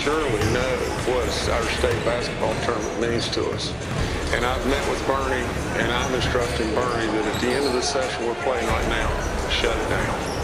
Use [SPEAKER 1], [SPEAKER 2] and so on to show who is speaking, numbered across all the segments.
[SPEAKER 1] surely know what our state basketball tournament means to us. And I've met with Bernie, and I'm instructing Bernie that at the end of the session we're playing right now, shut it down.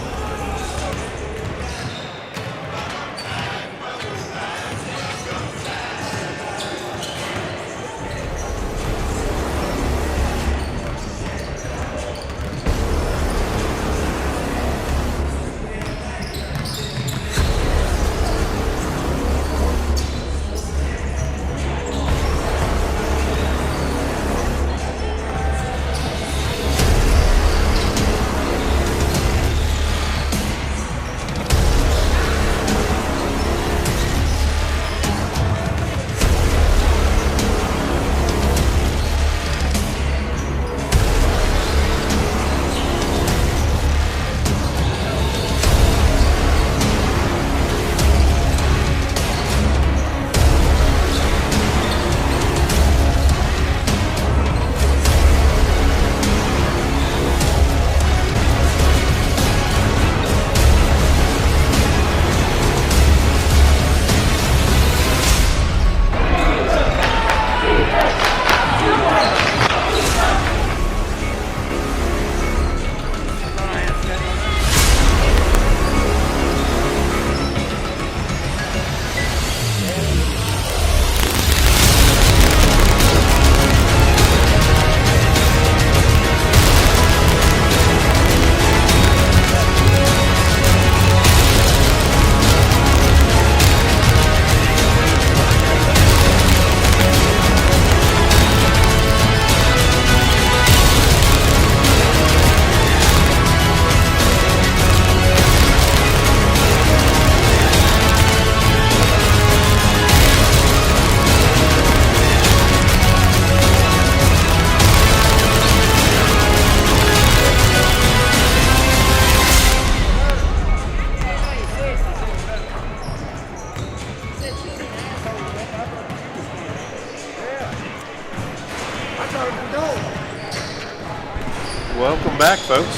[SPEAKER 2] Welcome back, folks.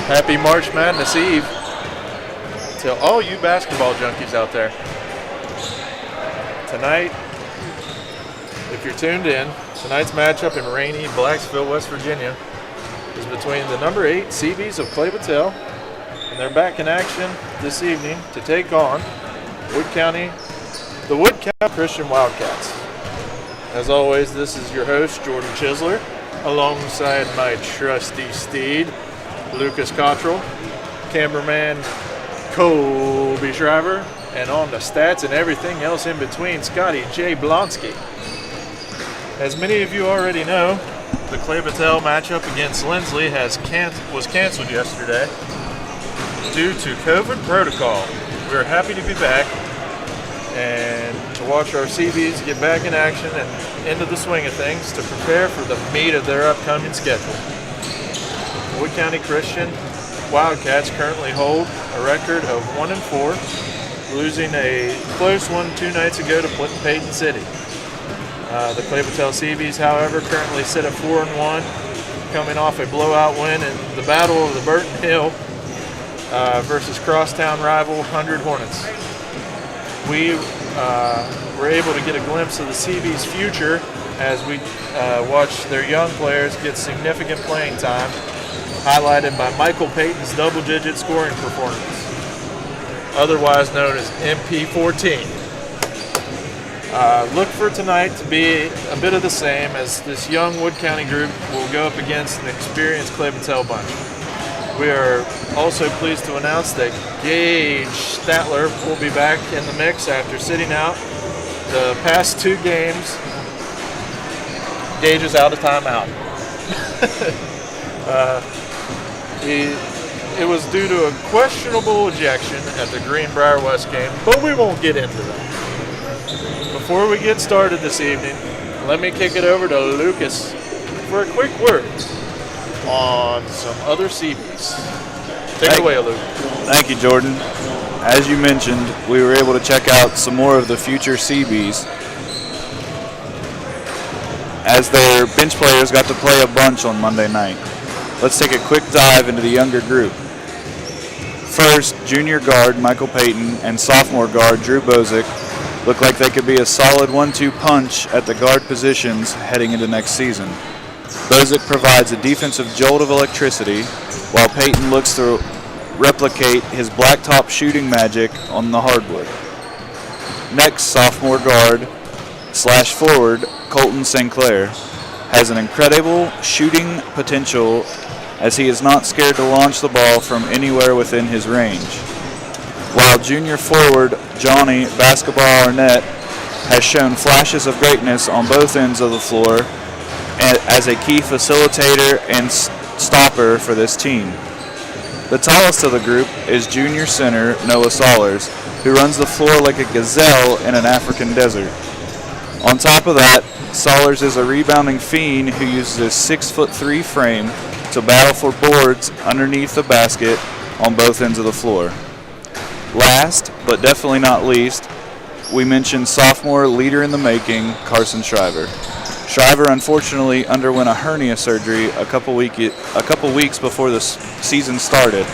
[SPEAKER 2] Happy March Madness Eve to all you basketball junkies out there. Tonight, if you're tuned in, tonight's matchup in rainy Blacksville, West Virginia is between the number 8 Cee-Bees of Clay-Battelle, and they're back in action this evening to take on the Wood County Christian Wildcats. As always, this is your host, Jordan Chisler, alongside my trusty steed, Lucas Cottrell, cameraman Colby Shriver, and on the stats and everything else in between, Scotty J. Blonsky. As many of you already know, the Clay-Battelle matchup against Lindsley was canceled yesterday due to COVID protocol. We're happy to be back and to watch our Cee-Bees get back in action and into the swing of things to prepare for the meat of their upcoming schedule. Wood County Christian Wildcats currently hold a record of 1-4, losing a close one 2 nights ago to Payton City. The Clay-Battelle Cee-Bees, however, currently sit at 4-1, coming off a blowout win in the Battle of the Burton Hill versus crosstown rival 100 Hornets. We were able to get a glimpse of the Cee-Bees' future as we watch their young players get significant playing time, highlighted by Michael Payton's double-digit scoring performance, otherwise known as MP14. Look for tonight to be a bit of the same, as this young Wood County group will go up against an experienced Clay-Battelle bunch. We are also pleased to announce that Gage Statler will be back in the mix after sitting out the past 2 games. Gage is out of timeout. It was due to a questionable ejection at the Greenbrier West game, but we won't get into that. Before we get started this evening, let me kick it over to Lucas for a quick word on some other Cee-Bees. Take it away, Luke.
[SPEAKER 3] Thank you, Jordan. As you mentioned, we were able to check out some more of the future Cee-Bees, as their bench players got to play a bunch on Monday night. Let's take a quick dive into the younger group. First, junior guard Michael Payton and sophomore guard Drew Bozick look like they could be a solid 1-2 punch at the guard positions heading into next season. Bozick provides a defensive jolt of electricity, while Payton looks to replicate his blacktop shooting magic on the hardwood. Next, sophomore guard / forward Colton St. Clair has an incredible shooting potential, as he is not scared to launch the ball from anywhere within his range. While junior forward Johnny Basketball Arnett has shown flashes of greatness on both ends of the floor as a key facilitator and stopper for this team. The tallest of the group is junior center Noah Sahlers, who runs the floor like a gazelle in an African desert. On top of that, Sahlers is a rebounding fiend who uses his 6'3" frame to battle for boards underneath the basket on both ends of the floor. Last, but definitely not least, we mentioned sophomore leader in the making, Carson Shriver. Shriver unfortunately underwent a hernia surgery a couple weeks before the season started.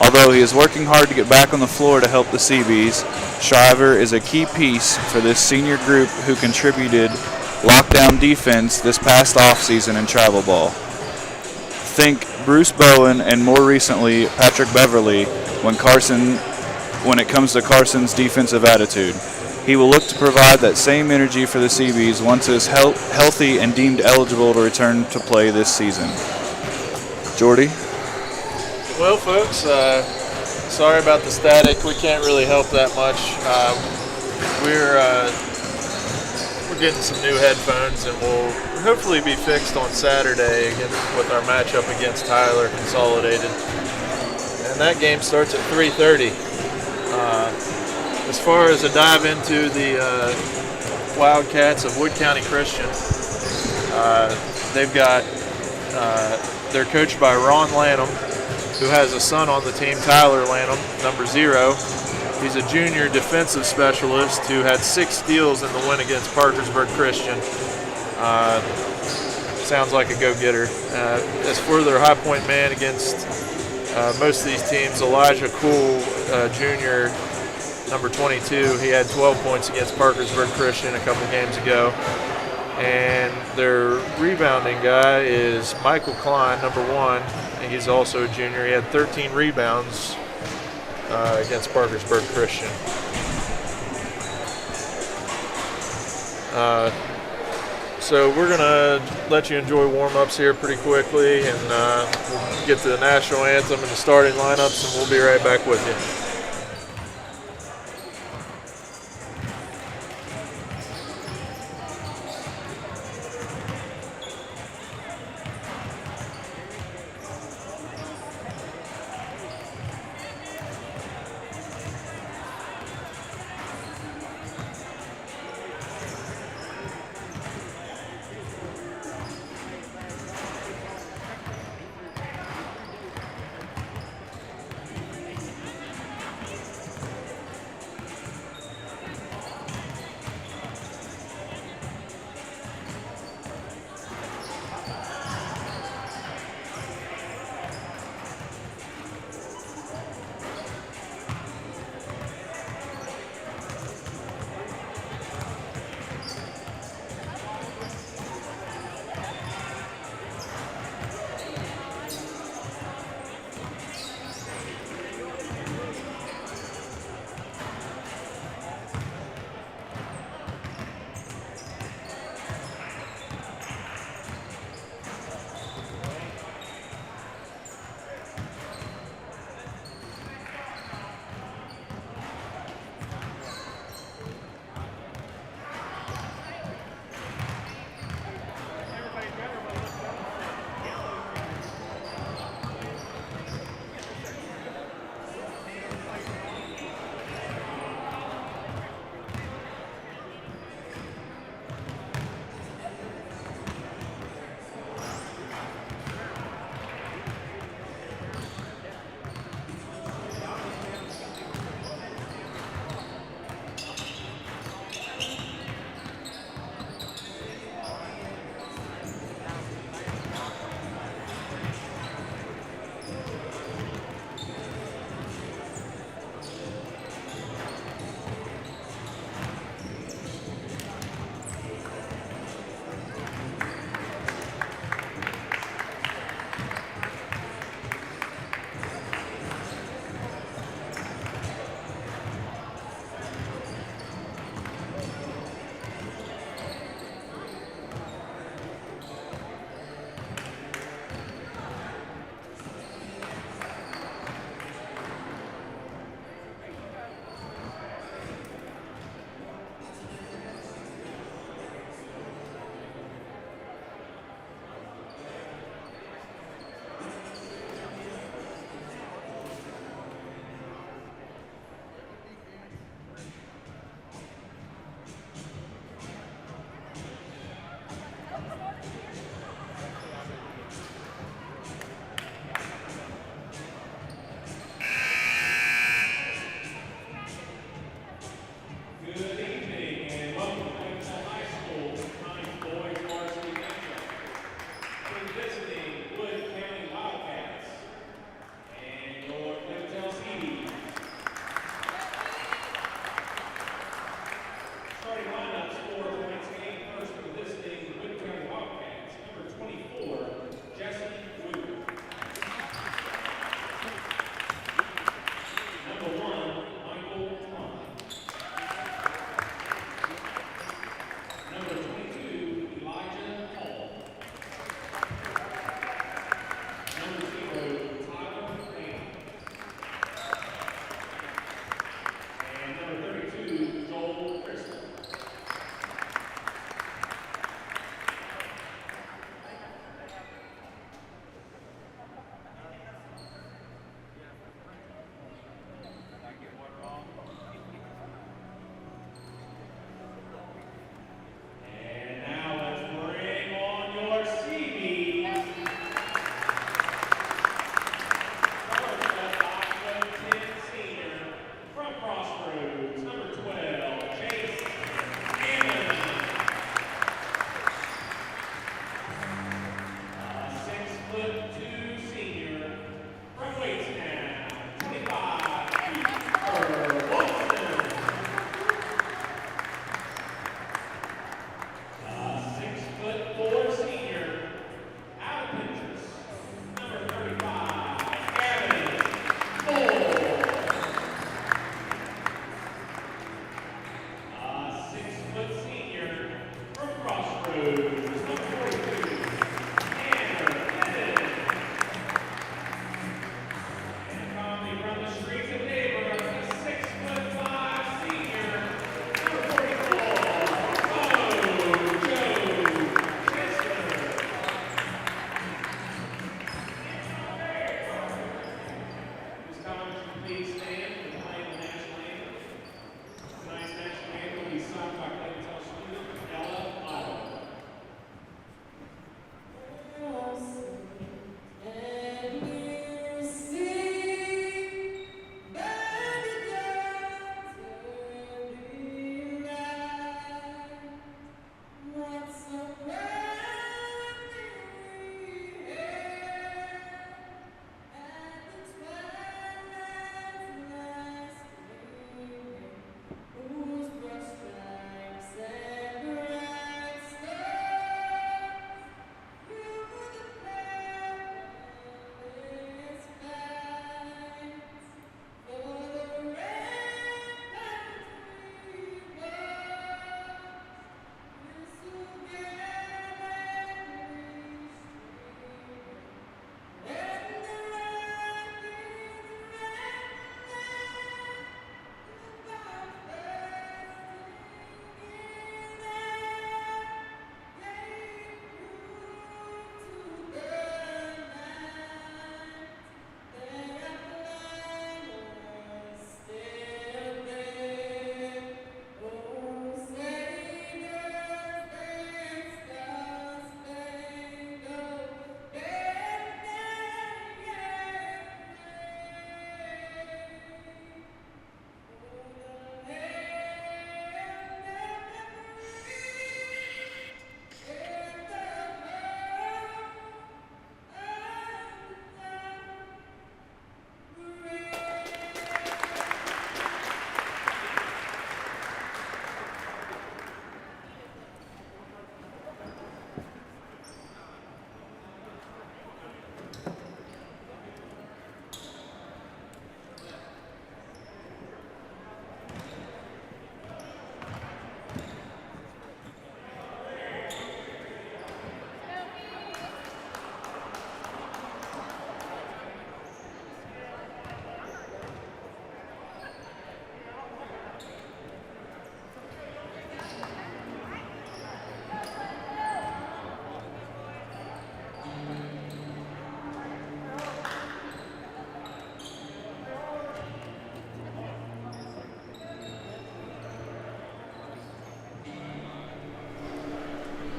[SPEAKER 3] Although he is working hard to get back on the floor to help the Cee-Bees, Shriver is a key piece for this senior group who contributed lockdown defense this past offseason in travel ball. Think Bruce Bowen and more recently Patrick Beverly when it comes to Carson's defensive attitude. He will look to provide that same energy for the Cee-Bees once he is healthy and deemed eligible to return to play this season. Jordy?
[SPEAKER 2] Well, folks, sorry about the static. We can't really help that much. We're getting some new headphones, and we'll hopefully be fixed on Saturday with our matchup against Tyler Consolidated. And that game starts at 3:30. As far as a dive into the Wildcats of Wood County Christian, they're coached by Ron Lanham, who has a son on the team, Tyler Lanham, number 0. He's a junior defensive specialist who had 6 steals in the win against Parkersburg Christian. Sounds like a go-getter. As for their high point man against most of these teams, Elijah Cool, junior, number 22, he had 12 points against Parkersburg Christian a couple games ago. And their rebounding guy is Michael Klein, number 1, and he's also a junior. He had 13 rebounds against Parkersburg Christian. So we're going to let you enjoy warm-ups here pretty quickly, and we'll get to the national anthem and the starting lineups, and we'll be right back with you.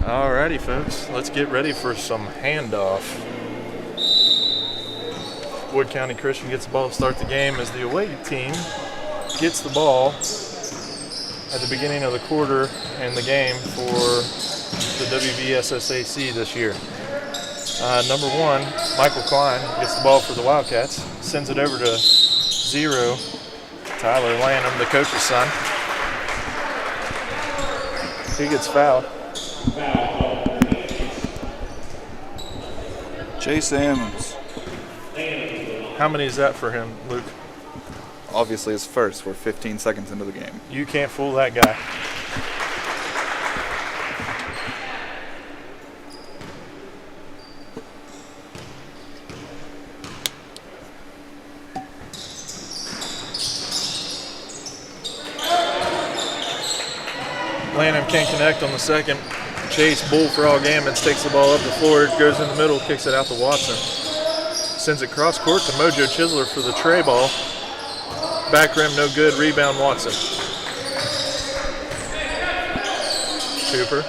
[SPEAKER 2] Alrighty, folks. Let's get ready for some handoff. Wood County Christian gets the ball to start the game as the away team gets the ball at the beginning of the quarter and the game for the WVSSAC this year. Number 1, Michael Klein gets the ball for the Wildcats, sends it over to 0, Tyler Lanham, the coach's son. He gets fouled.
[SPEAKER 3] Chase Ammons.
[SPEAKER 2] How many is that for him, Luke?
[SPEAKER 3] Obviously his first. We're 15 seconds into the game.
[SPEAKER 2] You can't fool that guy. Lanham can't connect on the second. Chase, bull for all gammons, takes the ball up the floor, goes in the middle, kicks it out to Watson. Sends it cross court to Mojo Chisler for the tray ball. Back rim, no good. Rebound, Watson. Cooper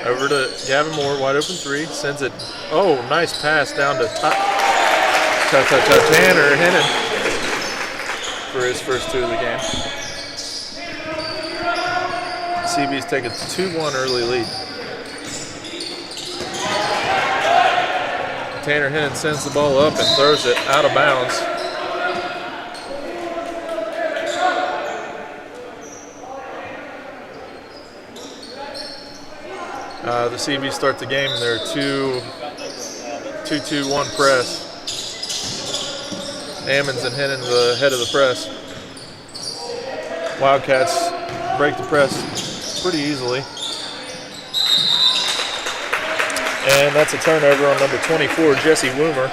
[SPEAKER 2] over to Gavin Moore, wide open 3. Sends it. Oh, nice pass down to Tanner Hennon for his first 2 of the game. Cee-Bees take a 2-1 early lead. Tanner Hennon sends the ball up and throws it out of bounds. The Cee-Bees start the game in their 2-2-1 press. Ammons and Hennon the head of the press. Wildcats break the press pretty easily. And that's a turnover on number 24, Jesse Woomer.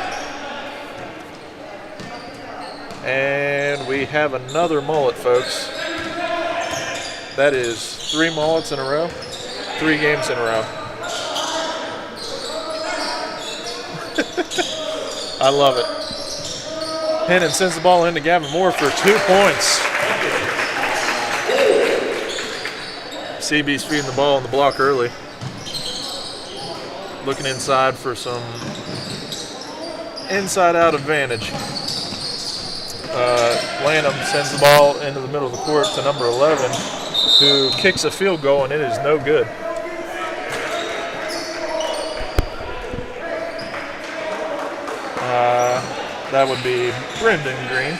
[SPEAKER 2] And we have another mullet, folks. That is 3 mullets in a row, 3 games in a row. I love it. Hennon sends the ball into Gavin Moore for 2 points. Cee-Bees feeding the ball on the block early. Looking inside for some inside-out advantage. Lanham sends the ball into the middle of the court to number 11, who kicks a field goal, and it is no good. That would be Brendan Green.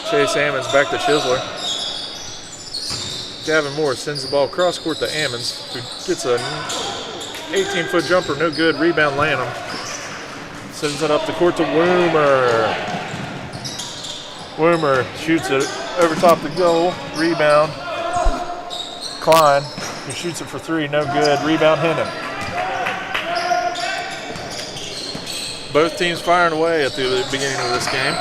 [SPEAKER 2] Chase Ammons back to Chisler. Gavin Moore sends the ball cross court to Ammons, who gets an 18-foot jumper, no good. Rebound Lanham. Sends it up the court to Woomer. Woomer shoots it over top the goal. Rebound Klein, who shoots it for 3, no good. Rebound Hennon. Both teams firing away at the beginning of this game.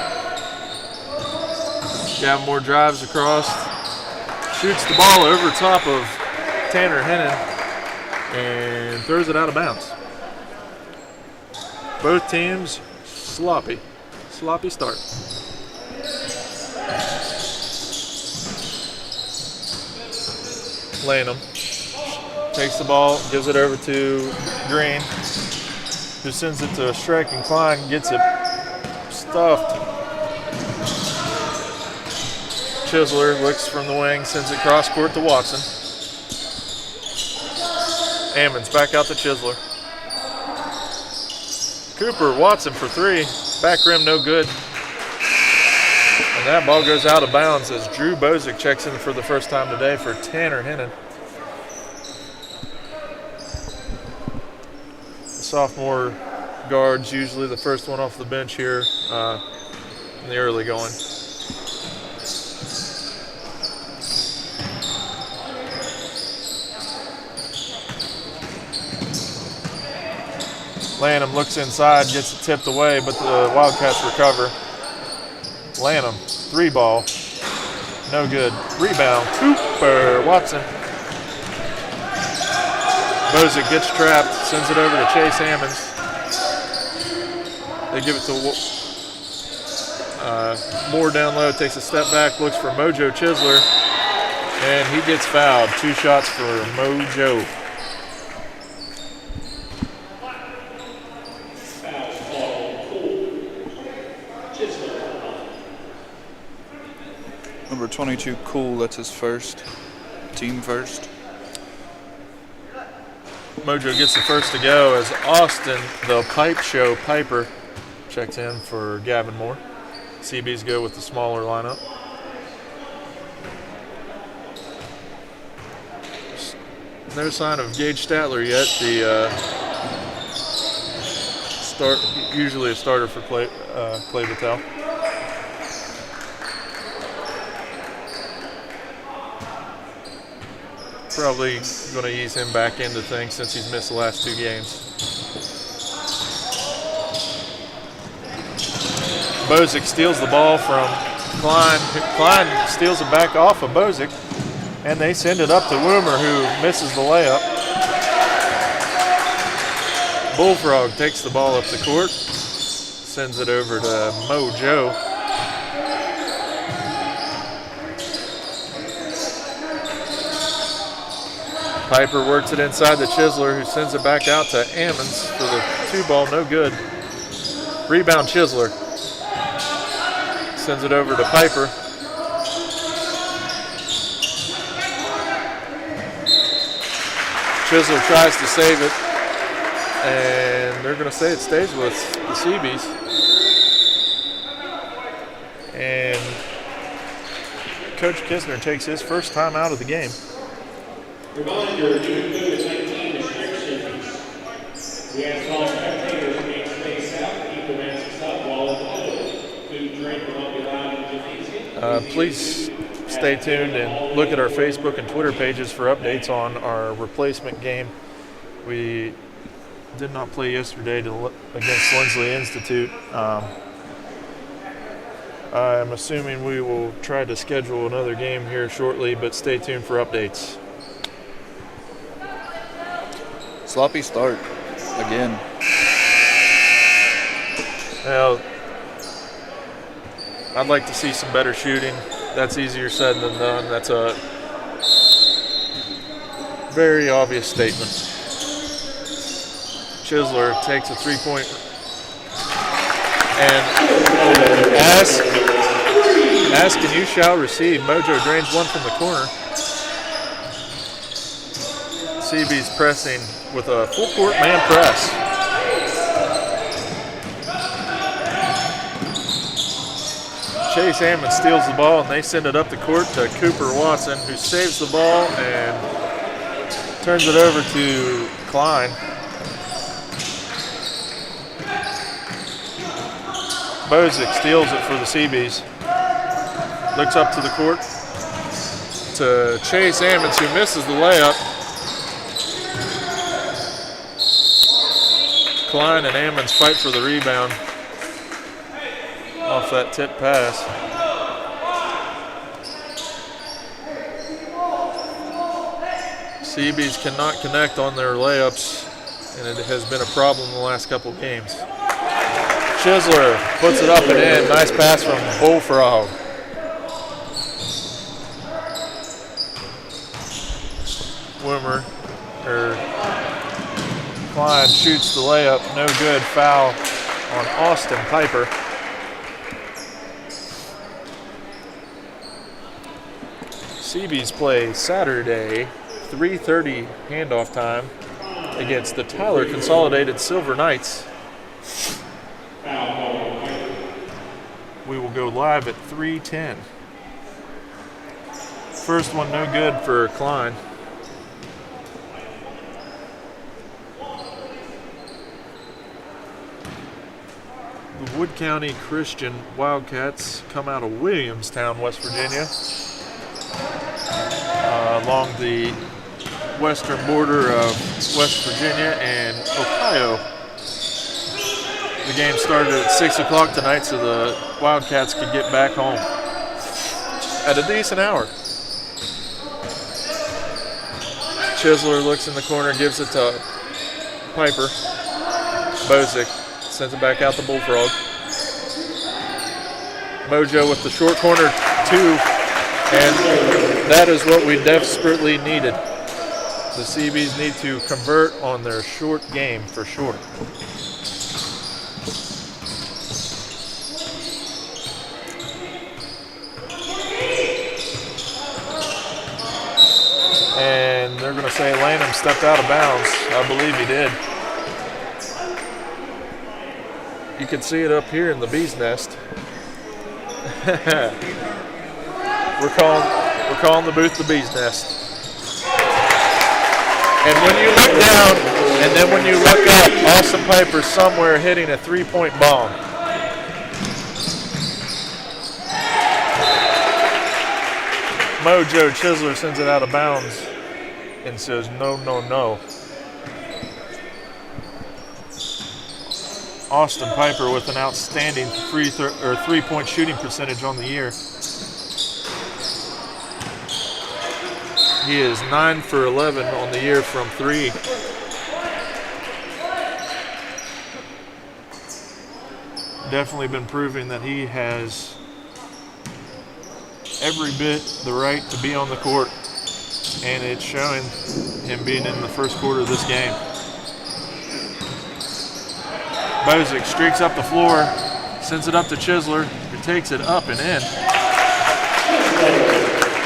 [SPEAKER 2] Gavin Moore drives across, shoots the ball over top of Tanner Hennon, and throws it out of bounds. Both teams sloppy start. Lanham takes the ball, gives it over to Green, who sends it to striking Klein, gets it stuffed. Chisler looks from the wing, sends it cross court to Watson. Ammons back out to Chisler. Cooper, Watson for 3. Back rim, no good. And that ball goes out of bounds as Drew Bozick checks in for the first time today for Tanner Hennon. The sophomore guard's usually the first one off the bench here in the early going. Lanham looks inside, gets it tipped away, but the Wildcats recover. Lanham, 3 ball, no good. Rebound, Cooper, Watson. Bozick gets trapped, sends it over to Chase Ammons. They give it to Moore down low, takes a step back, looks for Mojo Chisler. And he gets fouled. 2 shots for Mojo.
[SPEAKER 3] Number 22, Cool, that's his first. Team first.
[SPEAKER 2] Mojo gets the first to go as Austin, the Pipe Show Piper, checks in for Gavin Moore. Cee-Bees go with the smaller lineup. No sign of Gage Statler yet. The usually a starter for Clay-Battelle. Probably going to ease him back into things since he's missed the last 2 games. Bozic steals the ball from Klein. Klein steals it back off of Bozic, and they send it up to Woomer, who misses the layup. Bullfrog takes the ball up the court, sends it over to Mojo. Piper works it inside to Chisler, who sends it back out to Ammons for the 2-ball, no good. Rebound Chisler. Sends it over to Piper. Chisler tries to save it, and they're going to say it stays with the Cee-Bees. And Coach Kistner takes his first time out of the game.
[SPEAKER 4] Reminder, due to COVID-19 restrictions, we ask all spectators to remain spaced out, keep the masks up while in the building. Food and drink will not be allowed in the gymnasium.
[SPEAKER 2] Please stay tuned and look at our Facebook and Twitter pages for updates on our replacement game. We did not play yesterday against Lindsley Institute. I'm assuming we will try to schedule another game here shortly, but stay tuned for updates.
[SPEAKER 3] Sloppy start again.
[SPEAKER 2] Well, I'd like to see some better shooting. That's easier said than done. That's a very obvious statement. Chisler takes a 3-point and ask and you shall receive. Mojo drains one from the corner. Cee-Bees pressing with a full court man press. Chase Hammond steals the ball and they send it up the court to Cooper Watson, who saves the ball and turns it over to Klein. Bozic steals it for the Cee-Bees. Looks up to the court to Chase Ammons, who misses the layup. Klein and Ammons fight for the rebound off that tip pass. Cee-Bees cannot connect on their layups, and it has been a problem the last couple of games. Chisler puts it up and in. Nice pass from Bullfrog. Klein shoots the layup, no good. Foul on Austin Piper. Cee-Bees play Saturday, 3:30 handoff time against the Tyler Consolidated Silver Knights. We will go live at 3:10. First one no good for Klein. The Wood County Christian Wildcats come out of Williamstown, West Virginia, along the western border of West Virginia and Ohio. The game started at 6 o'clock tonight so the Wildcats could get back home at a decent hour. Chisler looks in the corner, gives it to Piper. Bozic sends it back out to Bullfrog. Mojo with the short corner 2, and That is what we desperately needed. The Cee-Bees need to convert on their short game for sure. And they're going to say Lanham stepped out of bounds. I believe he did. You can see it up here in the bee's nest. We're calling the booth the bee's nest. And when you look down, and then when you look up, Austin Piper's somewhere hitting a three-point bomb. Mojo Chisler sends it out of bounds and says, no, no, no. Austin Piper with an outstanding three-point shooting percentage on the year. He is 9 for 11 on the year from three. Definitely been proving that he has every bit the right to be on the court, and it's showing him being in the first quarter of this game. Bozic streaks up the floor, sends it up to Chisler, who takes it up and in.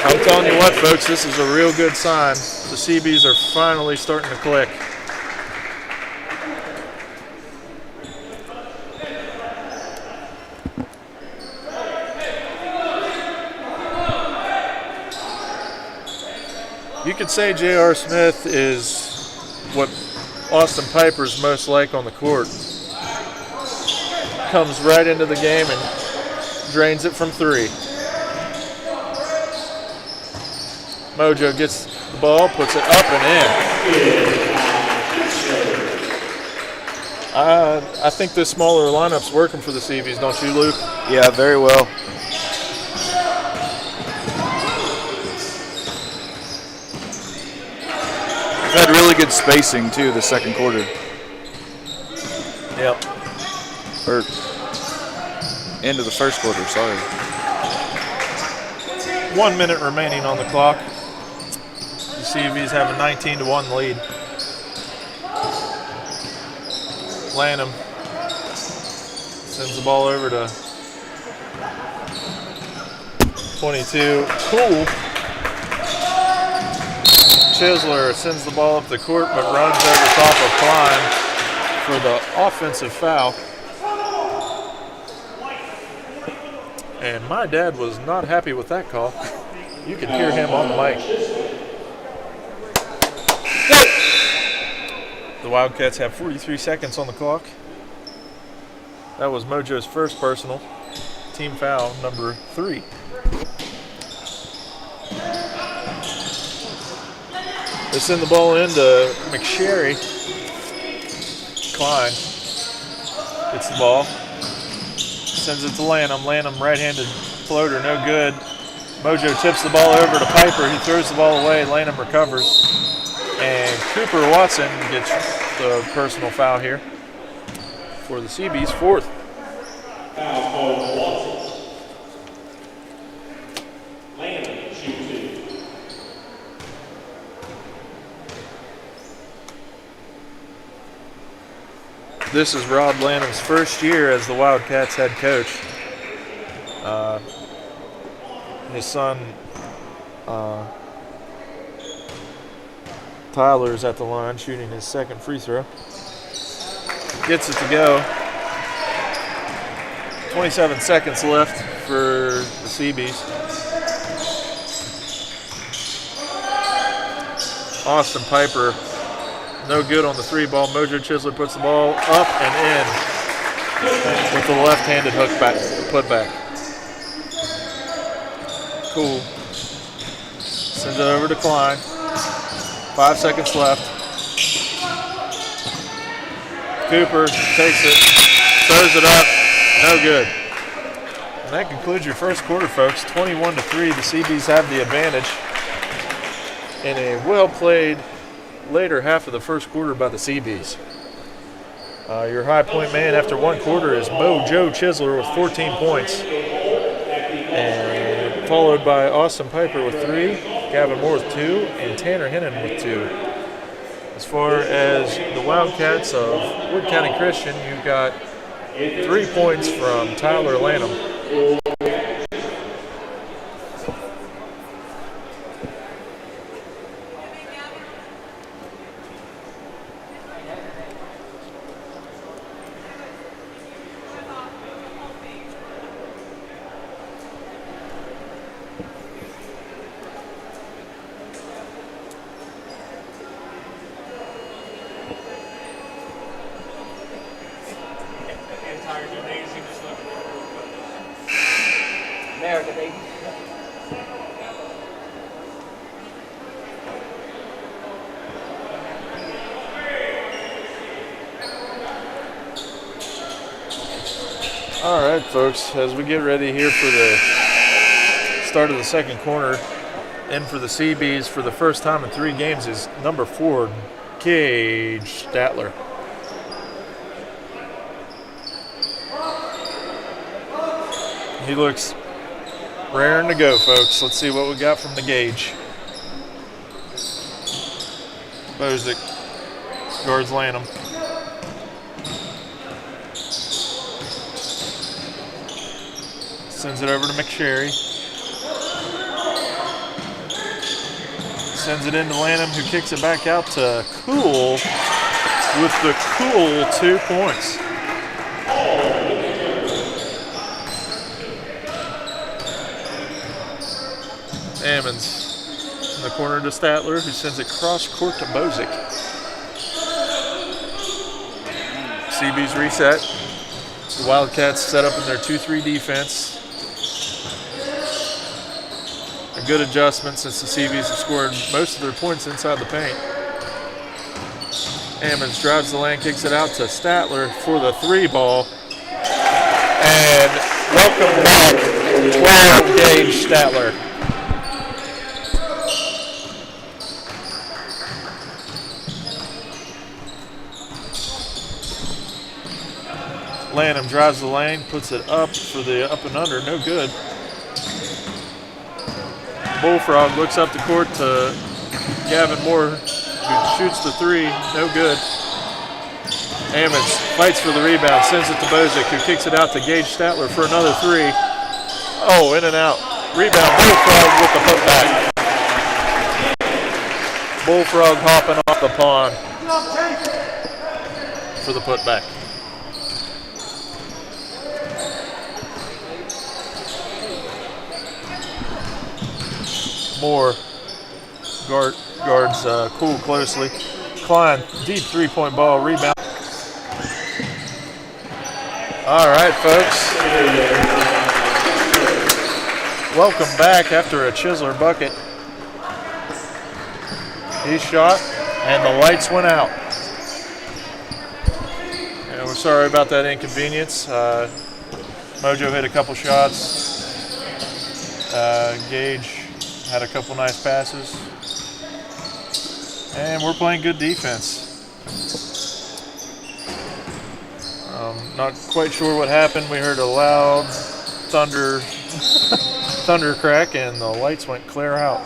[SPEAKER 2] I'm telling you what, folks, this is a real good sign. The Cee-Bees are finally starting to click. You could say J.R. Smith is what Austin Piper's most like on the court. Comes right into the game and drains it from three. Mojo gets the ball, puts it up and in. I think this smaller lineup's working for the Cee-Bees, don't you, Luke?
[SPEAKER 3] Yeah, very well. We've had really good spacing, too, the second quarter.
[SPEAKER 2] Yep.
[SPEAKER 3] Or into the first quarter, sorry.
[SPEAKER 2] 1 minute remaining on the clock. The Cee-Bees have a 19-1 lead. Lanham sends the ball over to 22. Cool. Chisler sends the ball up the court but runs over top of Klein for the offensive foul. And my dad was not happy with that call. You can hear him on the mic. The Wildcats have 43 seconds on the clock. That was Mojo's first personal. Team foul number 3. They send the ball into McSherry. Klein gets the ball. Sends it to Lanham. Lanham right-handed floater, no good. Mojo tips the ball over to Piper. He throws the ball away. Lanham recovers. And Cooper Watson gets the personal foul here for the Cee-Bees, 4th.
[SPEAKER 4] Foul called Watson. Lanham, shoot 2.
[SPEAKER 2] This is Rob Lanham's first year as the Wildcats head coach. His son, Tyler, is at the line shooting his second free throw. Gets it to go. 27 seconds left for the Cee-Bees. Austin Piper, no good on the 3 ball. Mojo Chisler puts the ball up and in with the left-handed putback. Cool. Sends it over to Klein. 5 seconds left. Cooper takes it, throws it up, no good. And that concludes your first quarter, folks. 21-3, the Cee-Bees have the advantage in a well-played later half of the first quarter by the Cee-Bees. Your high point man after 1 quarter is Mojo Chisler with 14 points. And followed by Austin Piper with 3, Gavin Moore with 2, and Tanner Hennon with 2. As far as the Wildcats of Wood County Christian, you got 3 points from Tyler Lanham.
[SPEAKER 5] America, baby.
[SPEAKER 2] All right, folks, as we get ready here for the start of the second quarter, in for the Cee-Bees for the first time in 3 games is number 4, Gage Statler. He looks raring to go, folks. Let's see what we got from the Gage. Bozick guards Lanham. Sends it over to McSherry. Sends it into Lanham, who kicks it back out to Cool with the cool 2 points. Ammons in the corner to Statler, who sends it cross court to Bozick. Cee-Bees reset. The Wildcats set up in their 2-3 defense. A good adjustment since the Cee-Bees have scored most of their points inside the paint. Ammons drives the lane, kicks it out to Statler for the 3 ball. And welcome back, 12 Gage Statler. Lanham drives the lane, puts it up for the up and under, no good. Bullfrog looks up the court to Gavin Moore, who shoots the 3, no good. Ammons fights for the rebound, sends it to Bozick, who kicks it out to Gage Statler for another 3. Oh, in and out. Rebound, Bullfrog with the putback. Bullfrog hopping off the pond for the putback. Moore guards Cool closely. Klein, deep 3-point ball, rebound. All right, folks. Welcome back after a Chisler bucket. He shot, and the lights went out. And we're sorry about that inconvenience. Mojo hit a couple shots. Gage had a couple nice passes. And we're playing good defense. Not quite sure what happened. We heard a loud thunder crack and the lights went clear out.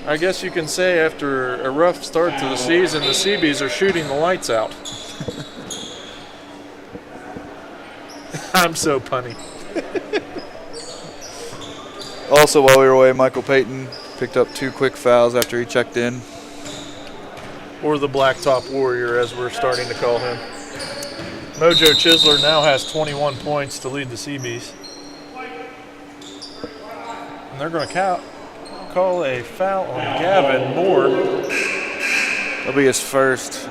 [SPEAKER 2] I guess you can say after a rough start to the season, the Cee-Bees are shooting the lights out. I'm so punny.
[SPEAKER 3] Also, while we were away, Michael Payton picked up 2 quick fouls after he checked in.
[SPEAKER 2] Or the Blacktop Warrior, as we're starting to call him. Mojo Chisler now has 21 points to lead the Cee-Bees. And they're going to call a foul on Gavin Moore.
[SPEAKER 3] That'll be his first.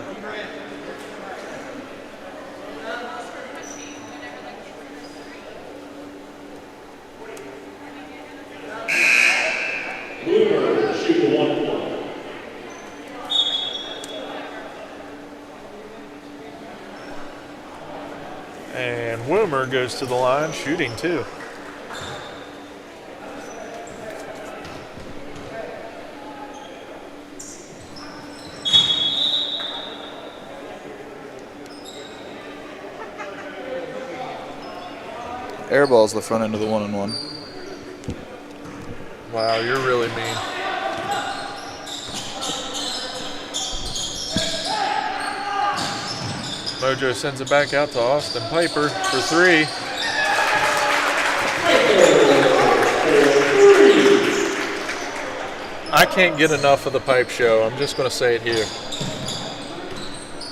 [SPEAKER 2] And Woomer goes to the line, shooting 2.
[SPEAKER 3] Airball's the front end of the 1-and-1.
[SPEAKER 2] Wow, you're really mean. Mojo sends it back out to Austin Piper for 3. I can't get enough of the pipe show. I'm just going to say it here.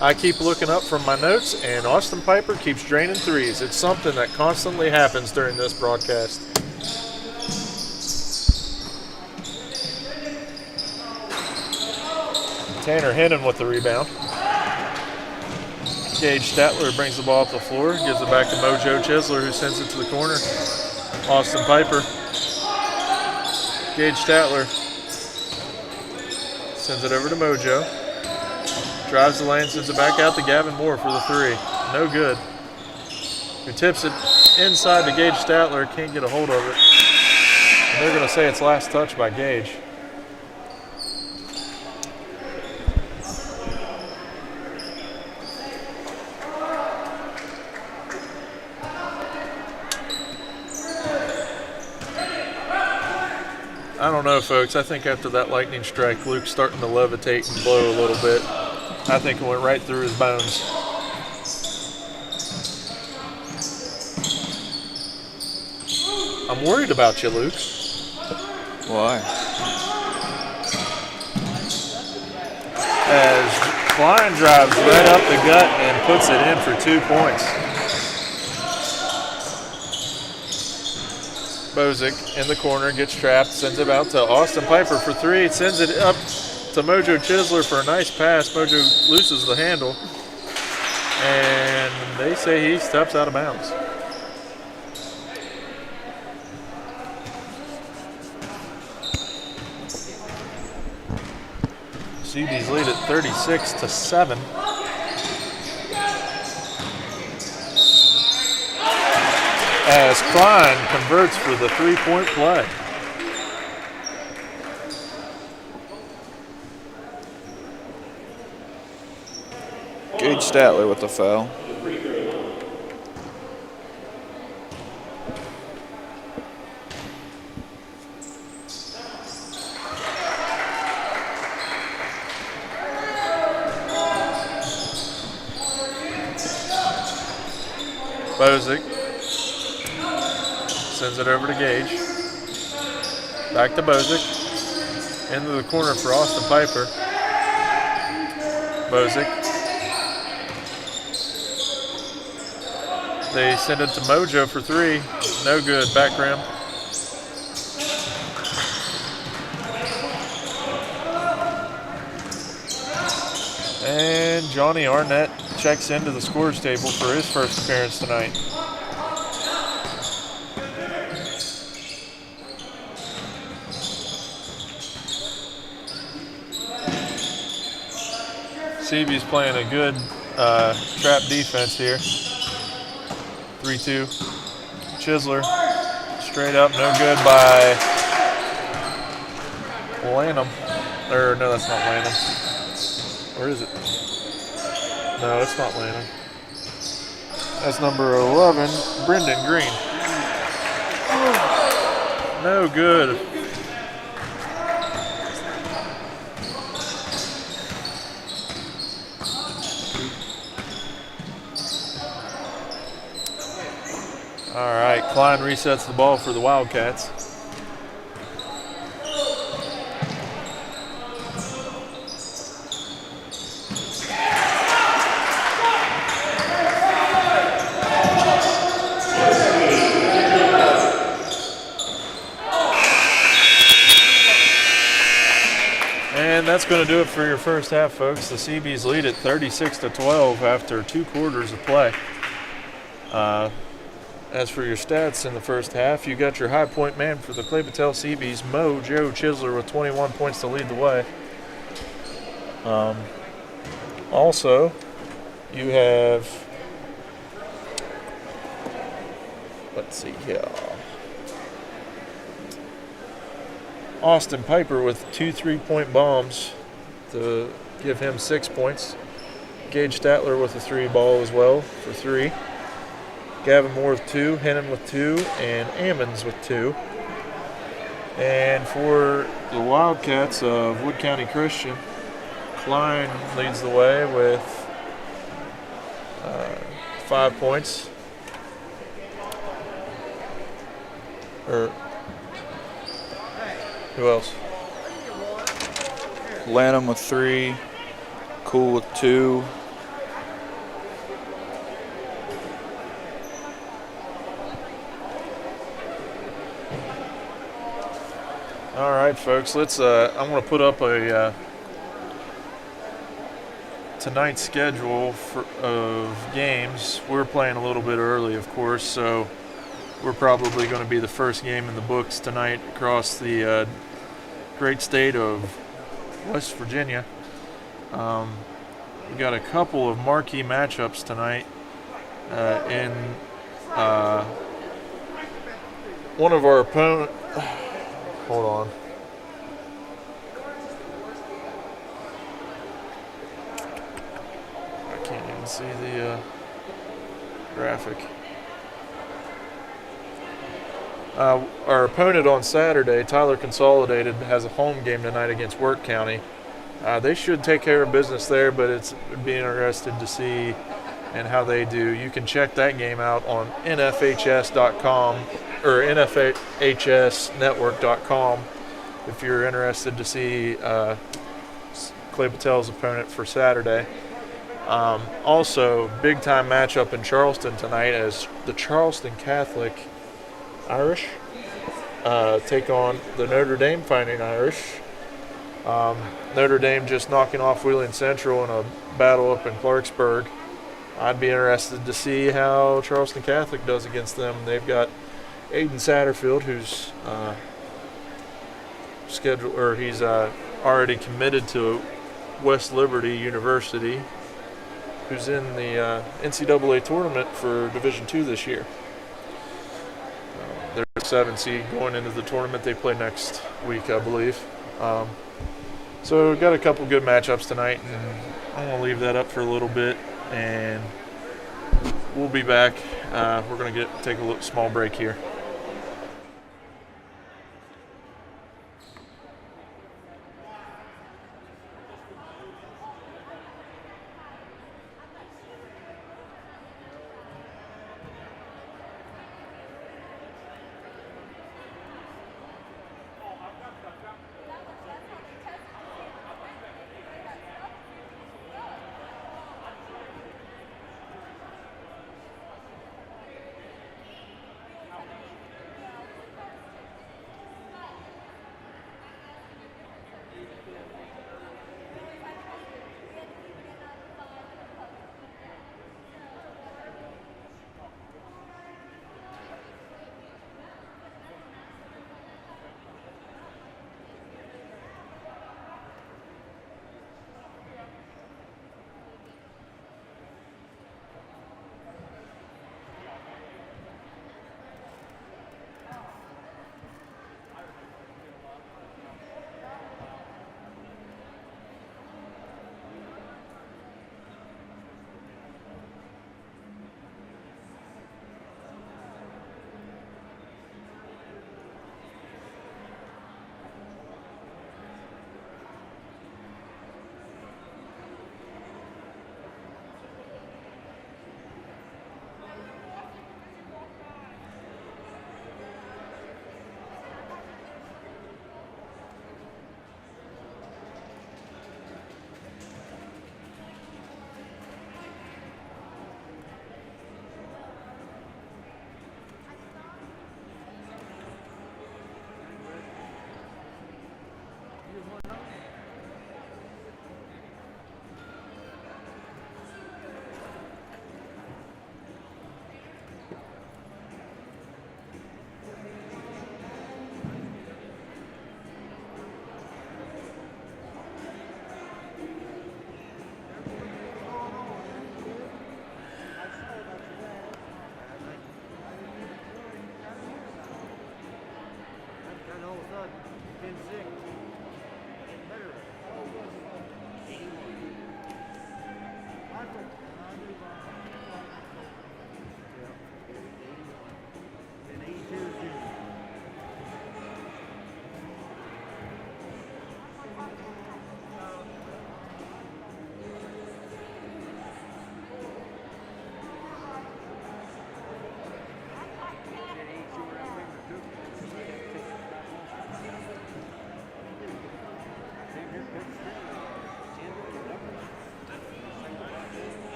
[SPEAKER 2] I keep looking up from my notes, and Austin Piper keeps draining threes. It's something that constantly happens during this broadcast. Tanner Hennon with the rebound. Gage Statler brings the ball up the floor, gives it back to Mojo Chisler, who sends it to the corner. Austin Piper. Gage Statler sends it over to Mojo. Drives the lane, sends it back out to Gavin Moore for the 3. No good. Who tips it inside to Gage Statler, can't get a hold of it. And they're going to say it's last touch by Gage. I don't know, folks. I think after that lightning strike, Luke's starting to levitate and blow a little bit. I think it went right through his bones. I'm worried about you, Luke.
[SPEAKER 3] Why?
[SPEAKER 2] As Klein drives right up the gut and puts it in for 2 points. Bozic in the corner, gets trapped, sends it out to Austin Piper for 3. Sends it up to Mojo Chisler for a nice pass. Mojo loses the handle. And they say he steps out of bounds. Cee-Bees lead at 36-7. As Klein converts for the 3-point play.
[SPEAKER 3] Gage Statler with the foul.
[SPEAKER 2] Bozic sends it over to Gage. Back to Bozic. Into the corner for Austin Piper. Bozic. They send it to Mojo for 3. No good. Back rim. And Johnny Arnett checks into the scores table for his first appearance tonight. Cee-Bee's playing a good trap defense here. 3-2. Chisler. Straight up, no good by Lanham. Or, no, that's not Lanham. Or is it? No, it's not Lanham. That's number 11, Brendan Green. No good. All right, Klein resets the ball for the Wildcats. And that's going to do it for your first half, folks. The Cee-Bees lead at 36-12 after 2 quarters of play. As for your stats in the first half, you got your high point man for the Clay-Battelle Cee-Bees, Mojo Chisler, with 21 points to lead the way. Also, you have, let's see here, Austin Piper with 2 3-point bombs to give him 6 points. Gage Statler with a 3 ball as well for 3. Gavin Moore with 2, Hennon with 2, and Ammons with 2. And for the Wildcats of Wood County Christian, Klein leads the way with 5 points. Or who else?
[SPEAKER 3] Lanham with 3. Cool with 2.
[SPEAKER 2] All right, folks. Let's. I'm going to put up a tonight's schedule of games. We're playing a little bit early, of course, so we're probably going to be the first game in the books tonight across the great state of West Virginia. We got a couple of marquee matchups tonight in one of our opponents. Hold on. I can't even see the graphic. Our opponent on Saturday, Tyler Consolidated, has a home game tonight against Work County. They should take care of business there, but it'd be interested to see and how they do. You can check that game out on nfhs.com or nfhsnetwork.com if you're interested to see Clay-Battelle's opponent for Saturday. Also, big-time matchup in Charleston tonight as the Charleston Catholic Irish take on the Notre Dame Fighting Irish. Notre Dame just knocking off Wheeling Central in a battle up in Clarksburg. I'd be interested to see how Charleston Catholic does against them. They've got Aiden Satterfield, who's he's already committed to West Liberty University, who's in the NCAA tournament for Division II this year. They're a 7 seed going into the tournament. They play next week, I believe. So we've got a couple good matchups tonight, and I'm going to leave that up for a little bit, and we'll be back. We're going to take a small break here.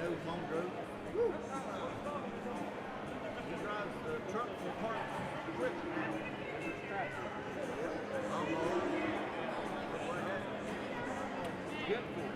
[SPEAKER 6] knows home drove. He drives the truck for parts quick. Good for him.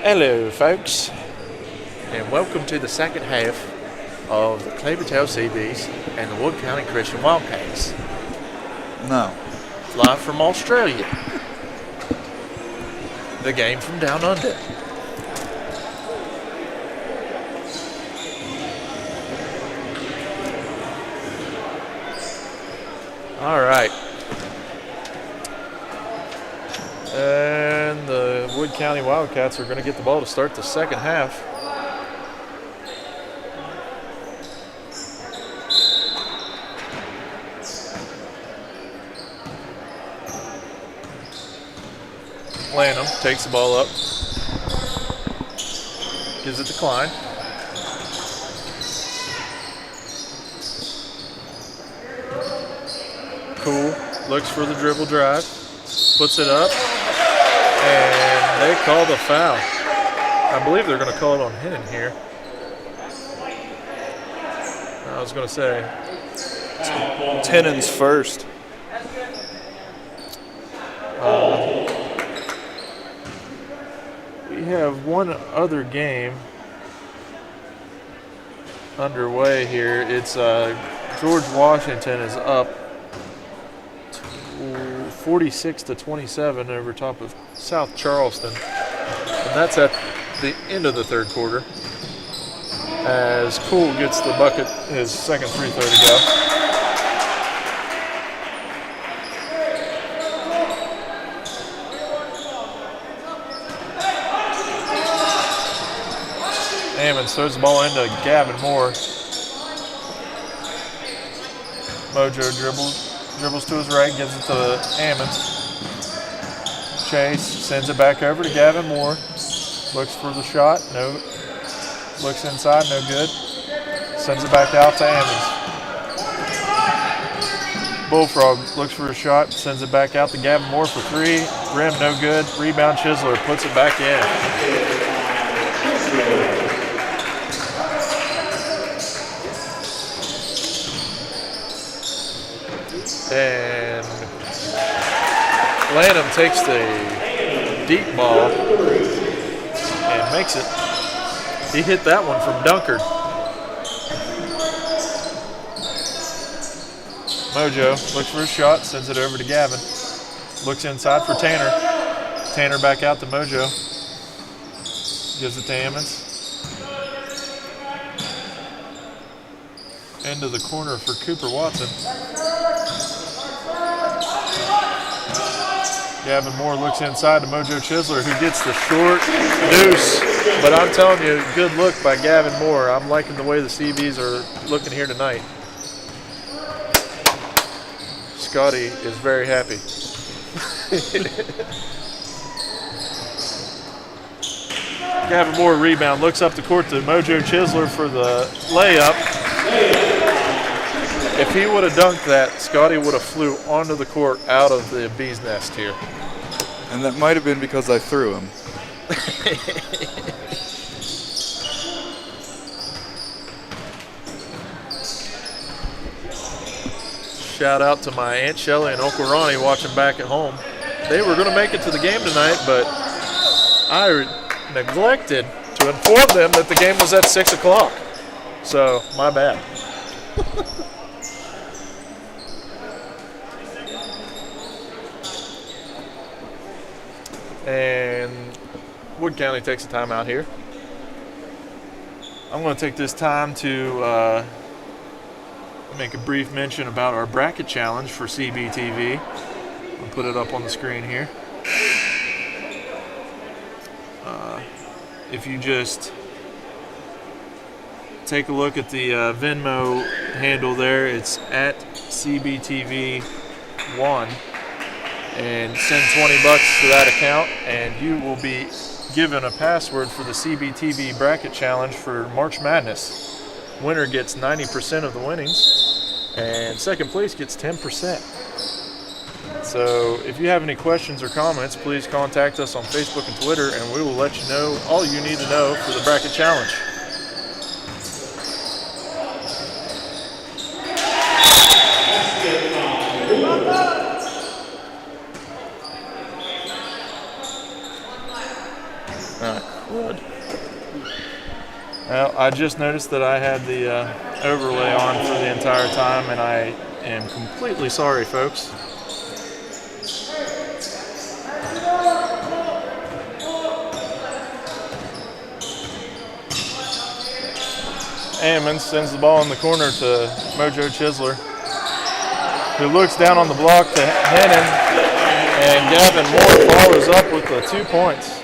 [SPEAKER 2] Hello, folks, and welcome to the second half of the Clay-Battelle Cee-Bees and the Wood County Christian Wildcats.
[SPEAKER 3] No.
[SPEAKER 2] Live from Australia. The game from down under. All right. And the Wood County Wildcats are going to get the ball to start the second half. Lanham takes the ball up, gives it to Klein. Cool, looks for the dribble drive, puts it up, and they call the foul. I believe they're going to call it on Hennon here. I was going to say.
[SPEAKER 3] Tennant's first.
[SPEAKER 2] We have one other game underway here. It's George Washington is up 46-27 over top of South Charleston. And that's at the end of the third quarter as Cool gets the bucket, his second free throw to go. Ammons throws the ball into Gavin Moore. Mojo dribbles to his right, gives it to Ammons. Chase sends it back over to Gavin Moore. Looks for the shot, no. Looks inside, no good. Sends it back out to Ammons. Bullfrog looks for a shot, sends it back out to Gavin Moore for three. Rim, no good. Rebound, Chisler puts it back in. And Lanham takes the deep ball and makes it. He hit that one from Dunkard. Mojo looks for a shot, sends it over to Gavin. Looks inside for Tanner. Tanner back out to Mojo. Gives it to Ammons. Into the corner for Cooper Watson. Gavin Moore looks inside to Mojo Chisler, who gets the short deuce. But I'm telling you, good look by Gavin Moore. I'm liking the way the Cee-Bees are looking here tonight. Scotty is very happy. Gavin Moore rebound, looks up the court to Mojo Chisler for the layup. If he would have dunked that, Scotty would have flew onto the court out of the bee's nest here.
[SPEAKER 3] And that might have been because I threw him.
[SPEAKER 2] Shout out to my Aunt Shelley and Uncle Ronnie watching back at home. They were going to make it to the game tonight, but I neglected to inform them that the game was at 6 o'clock. So, my bad. And Wood County takes a timeout here. I'm going to take this time to make a brief mention about our bracket challenge for Cee-Bee TV. I'll put it up on the screen here. If you just take a look at the Venmo handle there, it's at Cee-Bee TV 1. And send $20 to that account, and you will be given a password for the Cee-Bee TV bracket challenge for March Madness. Winner gets 90% of the winnings, and second place gets 10%. So if you have any questions or comments, please contact us on Facebook and Twitter, and we will let you know all you need to know for the bracket challenge. Well, I just noticed that I had the overlay on for the entire time, and I am completely sorry, folks. Ammons sends the ball in the corner to Mojo Chisler, who looks down on the block to Hennon, and Gavin Moore follows up with the 2 points.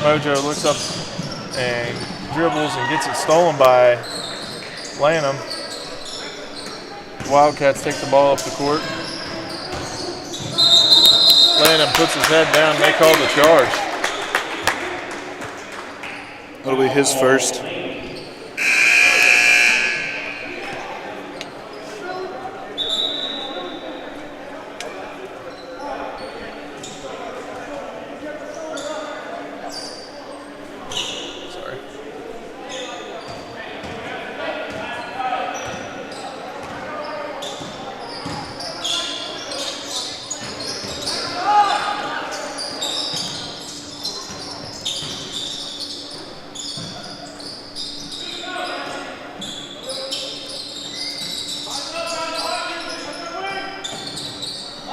[SPEAKER 2] Mojo looks up and dribbles and gets it stolen by Lanham. Wildcats take the ball up the court. Lanham puts his head down. They call the charge.
[SPEAKER 3] That'll be his first.
[SPEAKER 2] Sorry.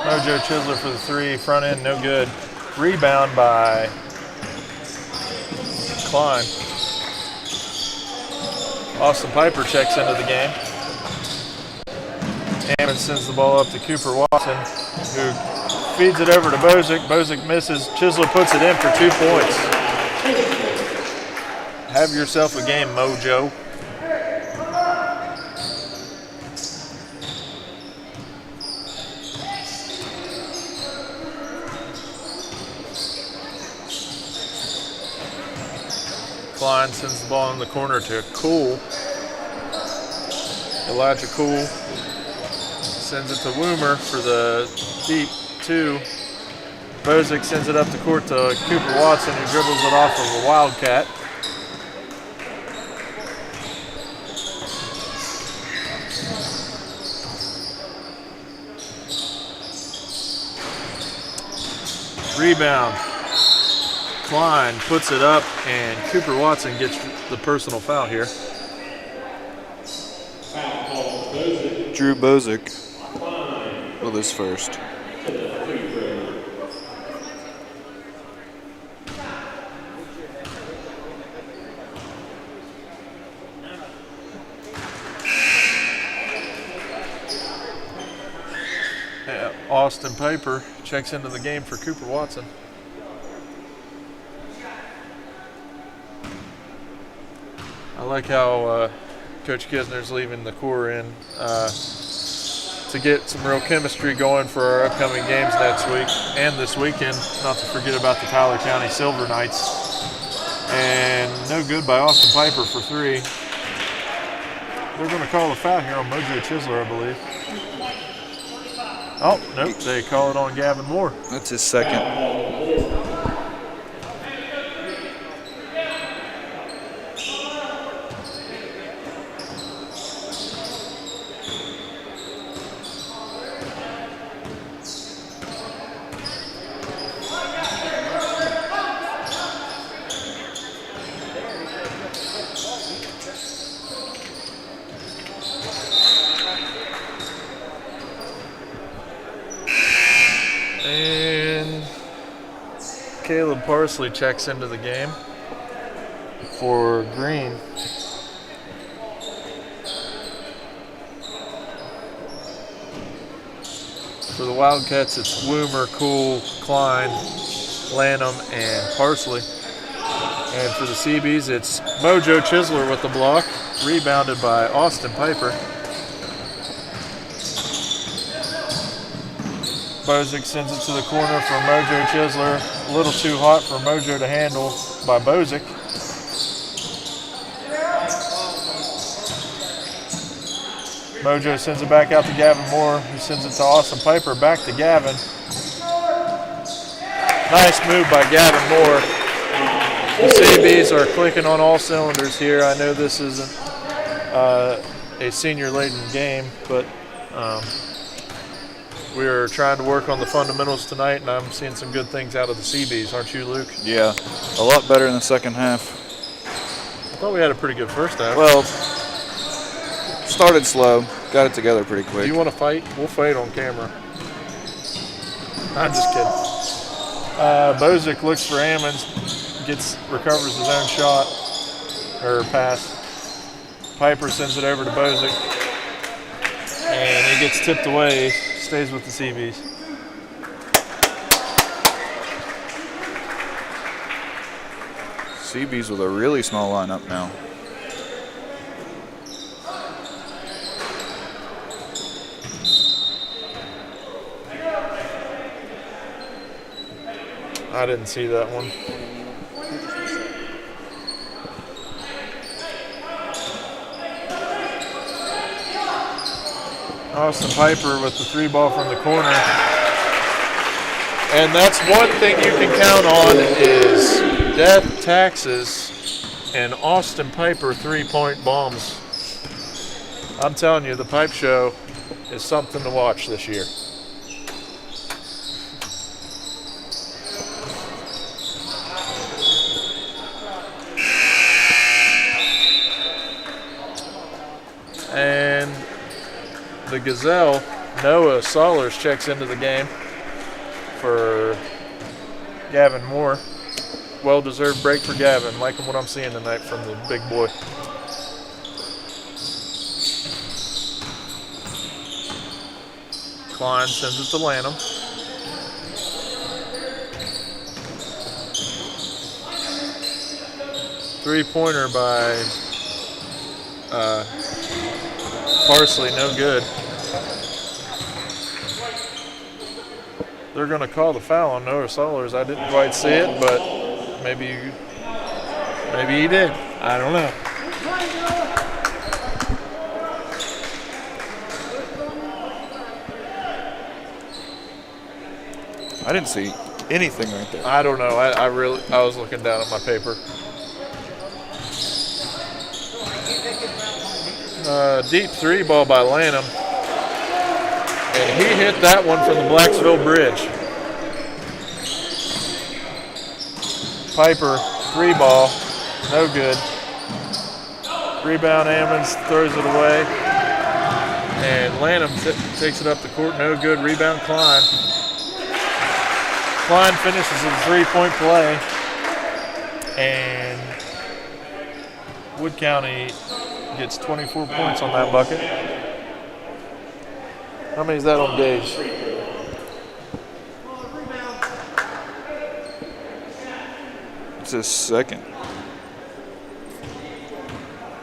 [SPEAKER 2] Mojo Chisler for the three, front end, no good. Rebound by Klein. Austin Piper checks into the game. Hammond sends the ball up to Cooper Watson, who feeds it over to Bozick. Bozick misses. Chisler puts it in for 2 points. Have yourself a game, Mojo. Klein sends the ball in the corner to Cool. Elijah Cool sends it to Woomer for the deep two. Bozick sends it up the court to Cooper Watson, who dribbles it off of a Wildcat. Rebound. Klein puts it up, and Cooper Watson gets the personal foul here.
[SPEAKER 3] Drew Bozick with his first.
[SPEAKER 2] Austin Piper checks into the game for Cooper Watson. I like how Coach Kisner's leaving the core in to get some real chemistry going for our upcoming games next week and this weekend. Not to forget about the Tyler County Silver Knights. And no good by Austin Piper for three. They're going to call a foul here on Mojo Chisler, I believe. Oh, nope, they call it on Gavin Moore.
[SPEAKER 3] That's his second.
[SPEAKER 2] And Caleb Parsley checks into the game for Green. For the Wildcats, it's Woomer, Cool, Klein, Lanham, and Parsley. And for the Cee-Bees, it's Mojo Chisler with the block, rebounded by Austin Piper. Bozick sends it to the corner for Mojo Chisler. A little too hot for Mojo to handle by Bozick. Mojo sends it back out to Gavin Moore, who sends it to Austin Piper, back to Gavin. Nice move by Gavin Moore. The Cee-Bees are clicking on all cylinders here. I know this isn't a senior-laden game, but we are trying to work on the fundamentals tonight, and I'm seeing some good things out of the Cee-Bees, aren't you, Luke?
[SPEAKER 3] Yeah, a lot better in the second half.
[SPEAKER 2] I thought we had a pretty good first half.
[SPEAKER 3] Well, started slow, got it together pretty quick.
[SPEAKER 2] Do you want to fight? We'll fight on camera. I'm just kidding. Bozick looks for Ammons, recovers his own shot, or pass. Piper sends it over to Bozick, and it gets tipped away. Stays with the Cee-Bees.
[SPEAKER 3] Cee-Bees with a really small lineup now.
[SPEAKER 2] I didn't see that one. Austin Piper with the 3 ball from the corner. And that's one thing you can count on is death, taxes, and Austin Piper 3-point bombs. I'm telling you, the Pipe Show is something to watch this year. And the Gazelle, Noah Sollers, checks into the game for Gavin Moore. Well-deserved break for Gavin. Liking what I'm seeing tonight from the big boy. Klein sends it to Lanham. Three-pointer by Parsley, no good. They're going to call the foul on Noah Sollers. I didn't quite see it, but maybe he did. I don't know.
[SPEAKER 3] I didn't see anything right there.
[SPEAKER 2] I don't know. I was looking down at my paper. Deep 3 ball by Lanham. And he hit that one from the Blacksville Bridge. Piper, 3 ball, no good. Rebound, Ammons throws it away. And Lanham takes it up the court, no good. Rebound, Klein. Klein finishes a 3-point play. And Wood County gets 24 points on that bucket. How many is that on Gage?
[SPEAKER 3] It's his second.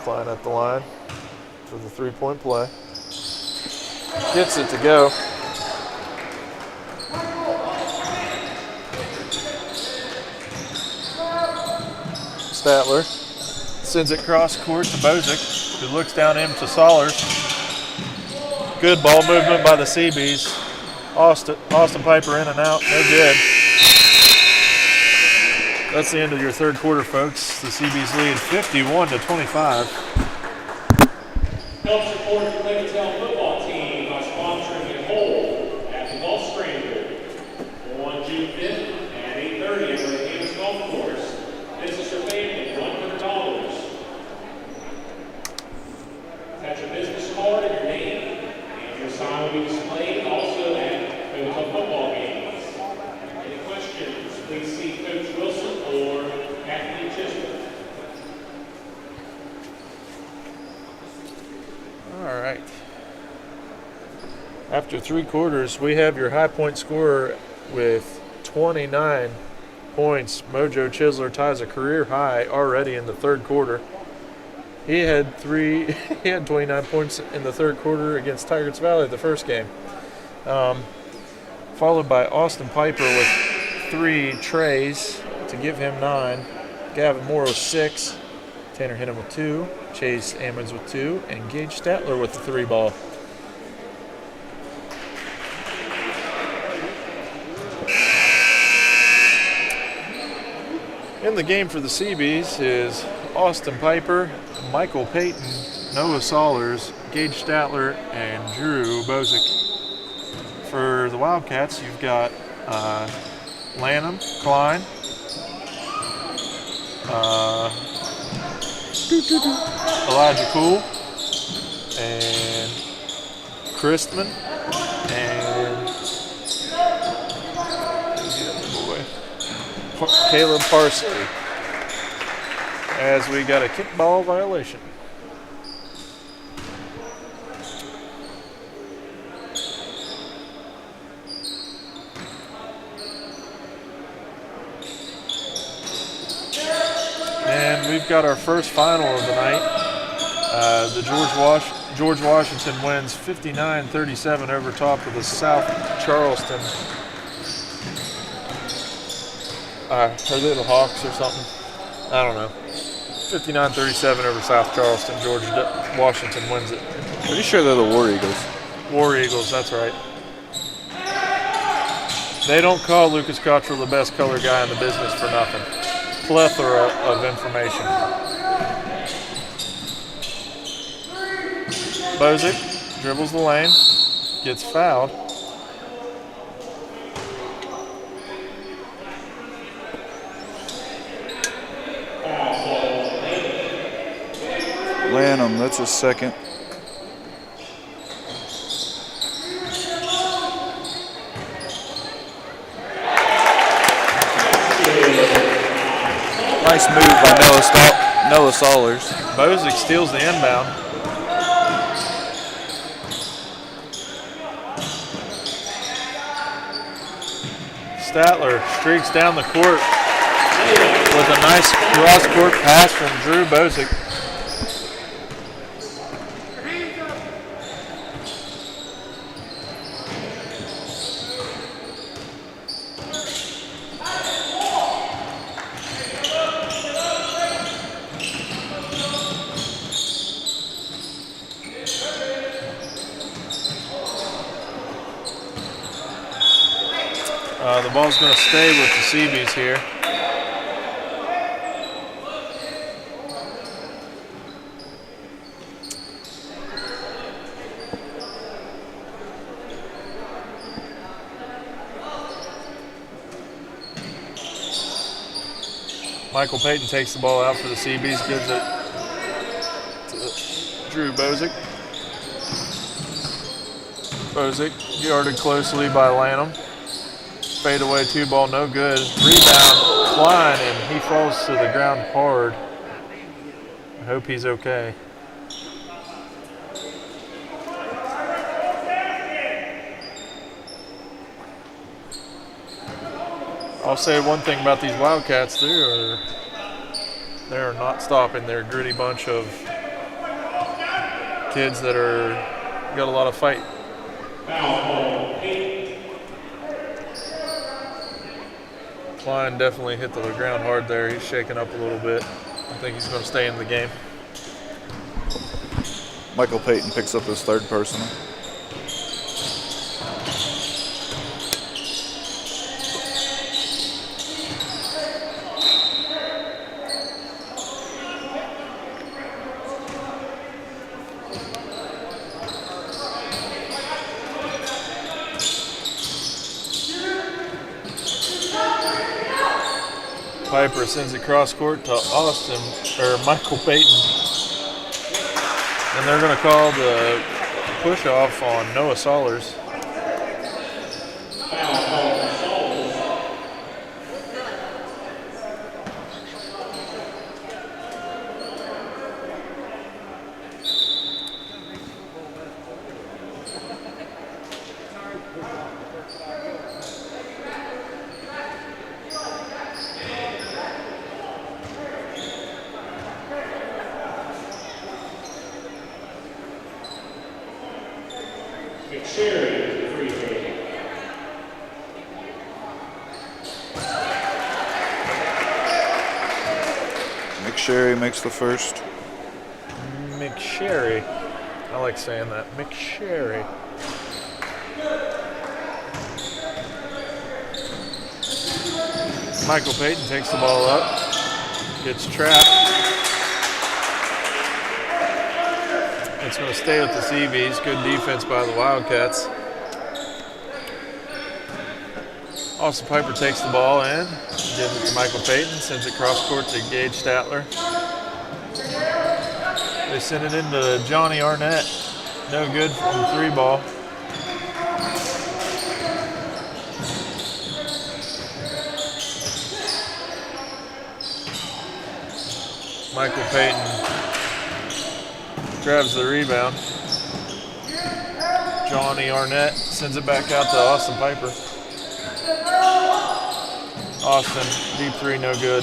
[SPEAKER 2] Klein at the line for the 3-point play. Gets it to go. Statler sends it cross court to Bozick, who looks down him to Sollers. Good ball movement by the Cee-Bees. Austin Piper in and out, no good. That's the end of your third quarter, folks. The Cee-Bees lead 51-25.
[SPEAKER 4] Help support the Clay-Battelle football team by sponsoring a hole at the Golf Scramble on June 5th at 8:30 at the Games Golf Course. This is for family, $100. Attach a business card and your name, and your sign will be displayed also at Clay-Battelle football games. Any questions, please see Coach Wilson or Kathy Chisholm.
[SPEAKER 2] All right. After 3 quarters, we have your high point scorer with 29 points. Mojo Chisler ties a career high already in the third quarter. He had 29 points in the third quarter against Tigers Valley the first game. Followed by Austin Piper with 3 trays to give him 9. Gavin Moore with 6. Tanner Hinton with 2. Chase Ammons with 2. And Gage Statler with the 3 ball. In the game for the Cee-Bees is Austin Piper, Michael Payton, Noah Sollers, Gage Statler, and Drew Bozick. For the Wildcats, you've got Lanham, Klein, Elijah Cool, and Christman, and Caleb Parsley, as we got a kickball violation. And we've got our first final of the night. The George Washington wins 59-37 over top of the South Charleston Are they the Hawks or something? I don't know. 59-37 over South Charleston. Washington wins it.
[SPEAKER 3] Pretty sure they're the War Eagles.
[SPEAKER 2] War Eagles, that's right. They don't call Lucas Cottrell the best color guy in the business for nothing. Plethora of information. Bozick dribbles the lane, gets fouled.
[SPEAKER 3] Lanham, that's his second. Nice move by Noah Saulers.
[SPEAKER 2] Bozick steals the inbound. Statler streaks down the court with a nice cross-court pass from Drew Bozick. The ball's going to stay with the Cee-Bees here. Michael Payton takes the ball out for the Cee-Bees, gives it to Drew Bozick. Bozick guarded closely by Lanham. Fade away 2-ball, no good. Rebound, Klein, and he falls to the ground hard. I hope he's okay. I'll say one thing about these Wildcats, they're not stopping. They're a gritty bunch of kids that got a lot of fight. Klein definitely hit the ground hard there. He's shaking up a little bit. I think he's going to stay in the game.
[SPEAKER 3] Michael Payton picks up his third personal.
[SPEAKER 2] Piper sends it cross court to Michael Payton. And they're going to call the push off on Noah Saulers.
[SPEAKER 3] McSherry makes the first.
[SPEAKER 2] McSherry. I like saying that. McSherry. Michael Payton takes the ball up. Gets trapped. It's going to stay with the Cee-Bees. Good defense by the Wildcats. Austin Piper takes the ball in, gives it to Michael Payton, sends it cross court to Gage Statler. They send it into Johnny Arnett. No good from the 3-ball. Michael Payton grabs the rebound. Johnny Arnett sends it back out to Austin Piper. Austin, deep 3, no good.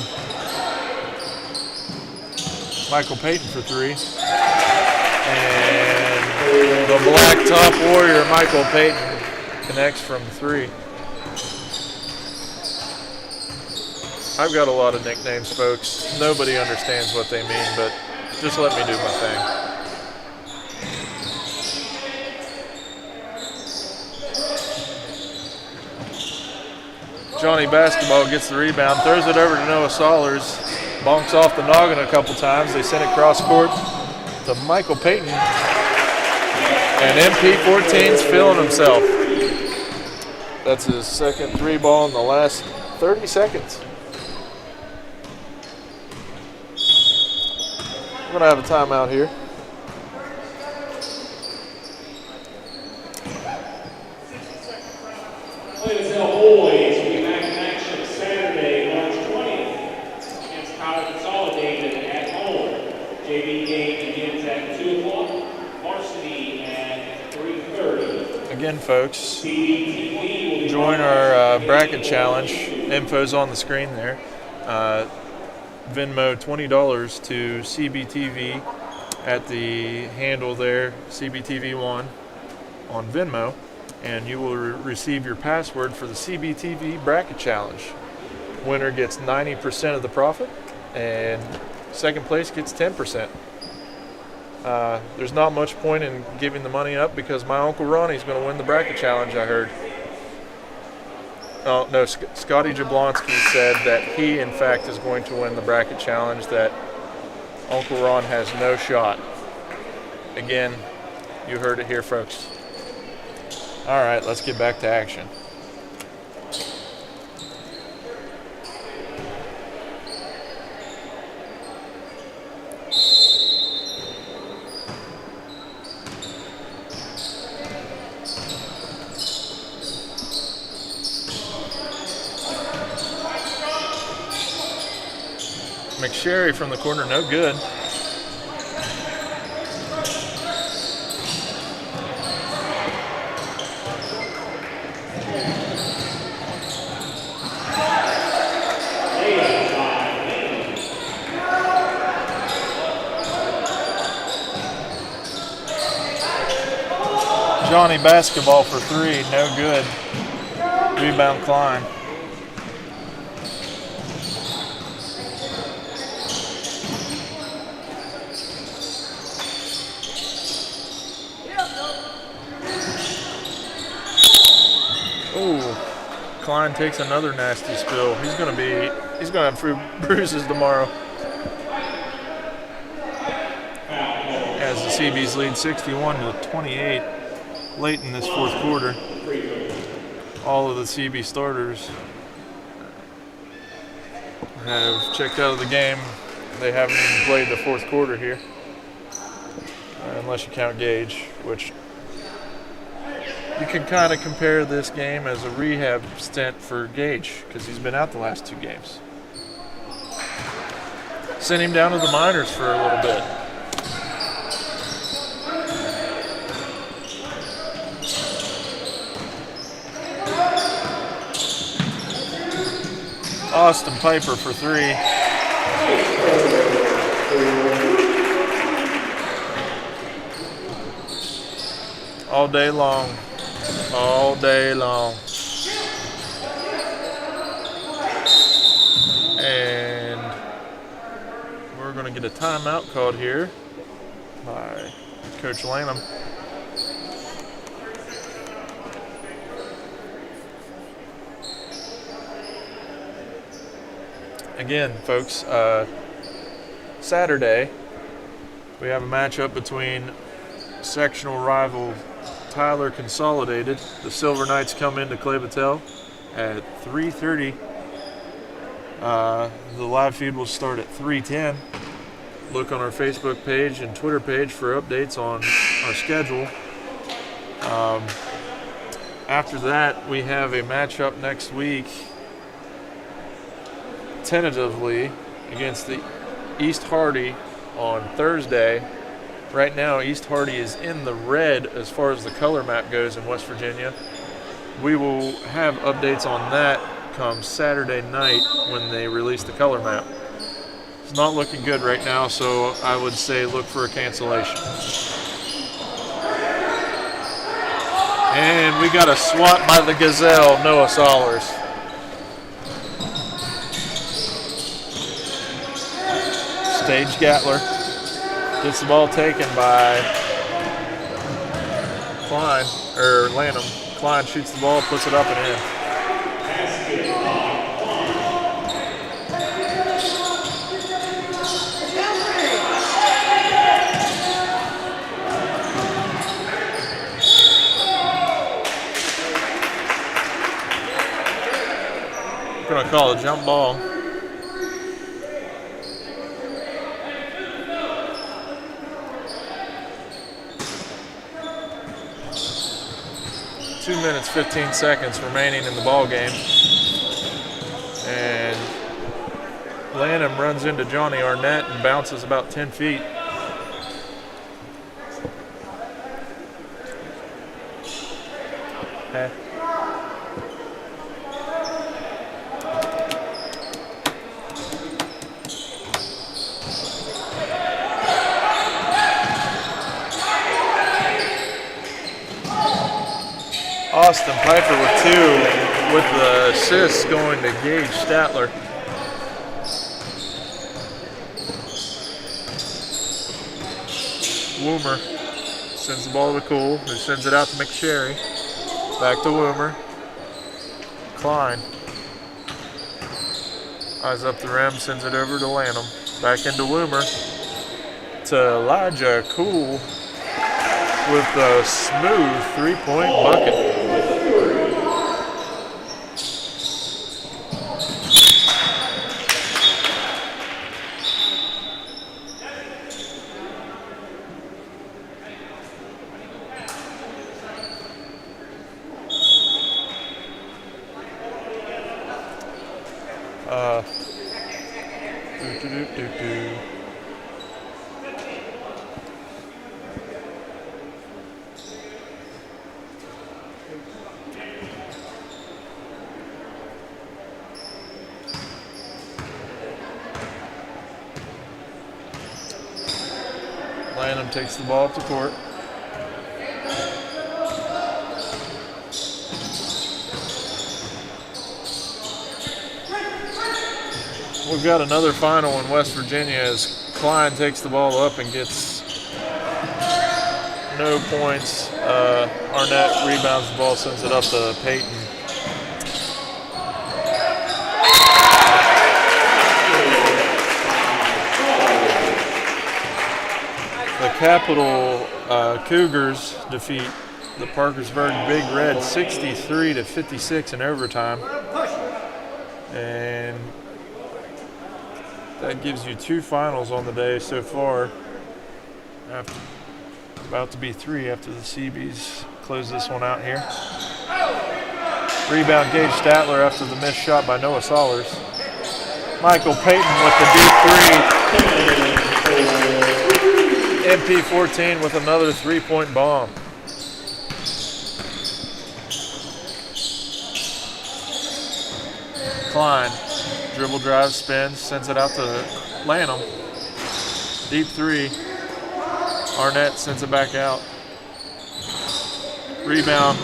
[SPEAKER 2] Michael Payton for 3. And the black top warrior, Michael Payton, connects from 3. I've got a lot of nicknames, folks. Nobody understands what they mean, but just let me do my thing. Johnny Basketball gets the rebound, throws it over to Noah Sollers, bonks off the noggin a couple times. They send it cross court to Michael Payton, and MP14's feeling himself. That's his second three ball in the last 30 seconds. We're going to have a timeout here.
[SPEAKER 4] Clay-Battelle boys will be back in action Saturday, March 20th against College Consolidated at home. JV game begins at 2 o'clock, varsity at 3:30.
[SPEAKER 2] Again, folks, join our bracket challenge. Info's on the screen there. Venmo $20 to CBTV at the handle there, CBTV1 on Venmo, and you will receive your password for the CBTV bracket challenge. Winner gets 90% of the profit, and second place gets 10%. There's not much point in giving the money up because my Uncle Ronnie's going to win the bracket challenge, I heard. Oh, no, Scotty Jablonski said that he, in fact, is going to win the bracket challenge, that Uncle Ron has no shot. Again, you heard it here, folks. All right, let's get back to action. McSherry from the corner, no good. Johnny Basketball for three, no good. Rebound Klein. Klein takes another nasty spill. He's gonna have bruises tomorrow. As the Cee-Bees lead 61-28 late in this fourth quarter. All of the Cee-Bee starters have checked out of the game. They haven't even played the fourth quarter here, unless you count Gage, which you can kind of compare this game as a rehab stint for Gage because he's been out the last two games. Sent him down to the minors for a little bit. Austin Piper for three. All day long. All day long. And we're going to get a timeout called here by Coach Lanham. Again, folks, Saturday we have a matchup between sectional rival Tyler Consolidated. The Silver Knights come into Clay-Battelle at 3:30. The live feed will start at 3:10. Look on our Facebook page and Twitter page for updates on our schedule. After that, we have a matchup next week, tentatively, against the East Hardy on Thursday. Right now, East Hardy is in the red as far as the color map goes in West Virginia. We will have updates on that come Saturday night when they release the color map. It's not looking good right now, so I would say look for a cancellation. And we got a swat by the Gazelle, Noah Sollers. Stage Gatler gets the ball taken by Lanham. Klein shoots the ball, puts it up and in. Going to call a jump ball. Two minutes, 15 seconds remaining in the ball game. And Lanham runs into Johnny Arnett and bounces about 10 feet. Okay. Austin Piper with 2, with the assist going to Gage Statler. Woomer sends the ball to Cool, who sends it out to McSherry. Back to Woomer. Klein. Eyes up the rim, sends it over to Lanham. Back into Woomer. To Elijah Cool with a smooth 3-point bucket. Lanham takes the ball up the court. We've got another final in West Virginia as Klein takes the ball up and gets no points. Arnett rebounds the ball, sends it up to Peyton. The Capital Cougars defeat the Parkersburg Big Red 63-56 in overtime. And that gives you 2 finals on the day so far. About to be 3 after the Cee-Bees close this one out here. Rebound Gage Statler after the missed shot by Noah Sollers. Michael Payton with the deep 3. MP14 with another 3-point bomb. Klein, dribble drive, spins, sends it out to Lanham. Deep 3. Arnett sends it back out. Rebound,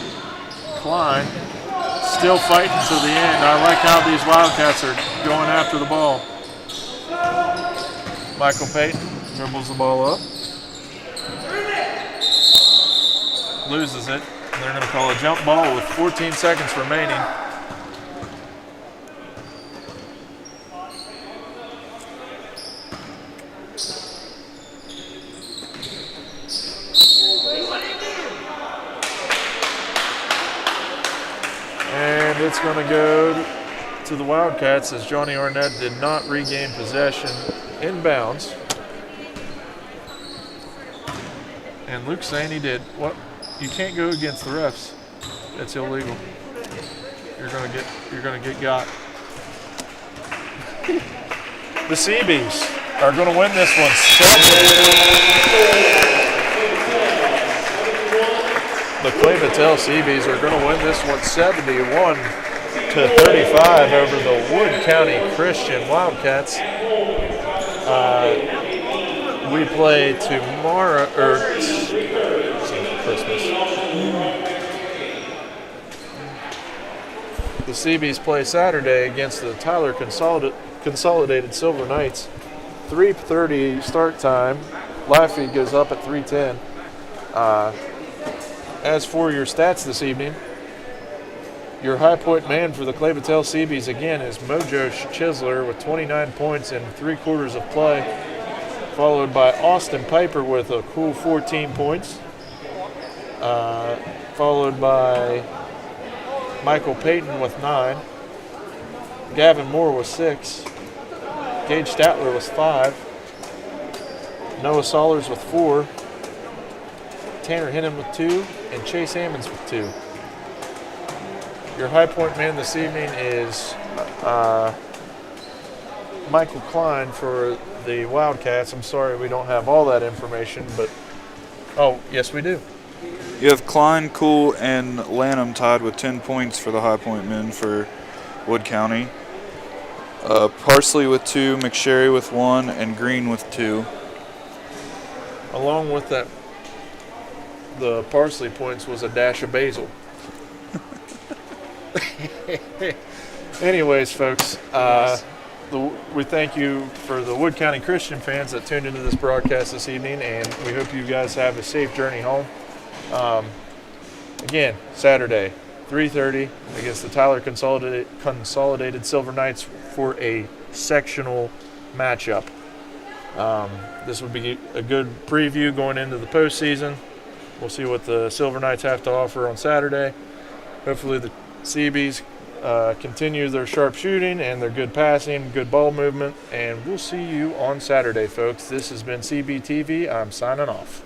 [SPEAKER 2] Klein. Still fighting to the end. I like how these Wildcats are going after the ball. Michael Payton dribbles the ball up. Loses it. They're going to call a jump ball with 14 seconds remaining. And it's going to go to the Wildcats as Johnny Arnett did not regain possession inbounds. And Luke's saying he did. What? You can't go against the refs. It's illegal. You're gonna get got. The Cee-Bees are gonna win this one 7. The Clay-Battelle Cee-Bees are gonna win this one 71-35 over the Wood County Christian Wildcats. We play tomorrow, or Christmas. The Cee-Bees play Saturday against the Tyler Consolidated Silver Knights, 3:30 start time. Live feed goes up at 3:10. As for your stats this evening, your high point man for the Clay-Battelle Cee-Bees again is Mojo Chisler with 29 points in 3/4 of play, followed by Austin Piper with a cool 14 points, followed by Michael Payton with 9, Gavin Moore with 6, Gage Statler with 5, Noah Sollers with 4, Tanner Hennon with 2, and Chase Ammons with 2. Your high point man this evening is Michael Klein for the Wildcats. I'm sorry we don't have all that information, but oh, yes we do.
[SPEAKER 3] You have Klein, Cool, and Lanham tied with 10 points for the high point men for Wood County. Parsley with 2, McSherry with 1, and Green with 2.
[SPEAKER 2] Along with that, the Parsley points was a dash of basil. Anyways, folks, we thank you for the Wood County Christian fans that tuned into this broadcast this evening, and we hope you guys have a safe journey home. Again, Saturday, 3:30 against the Tyler Consolidated Silver Knights for a sectional matchup. This would be a good preview going into the postseason. We'll see what the Silver Knights have to offer on Saturday. Hopefully the Cee-Bees continue their sharp shooting and their good passing, good ball movement, and we'll see you on Saturday, folks. This has been Cee-Bee TV. I'm signing off.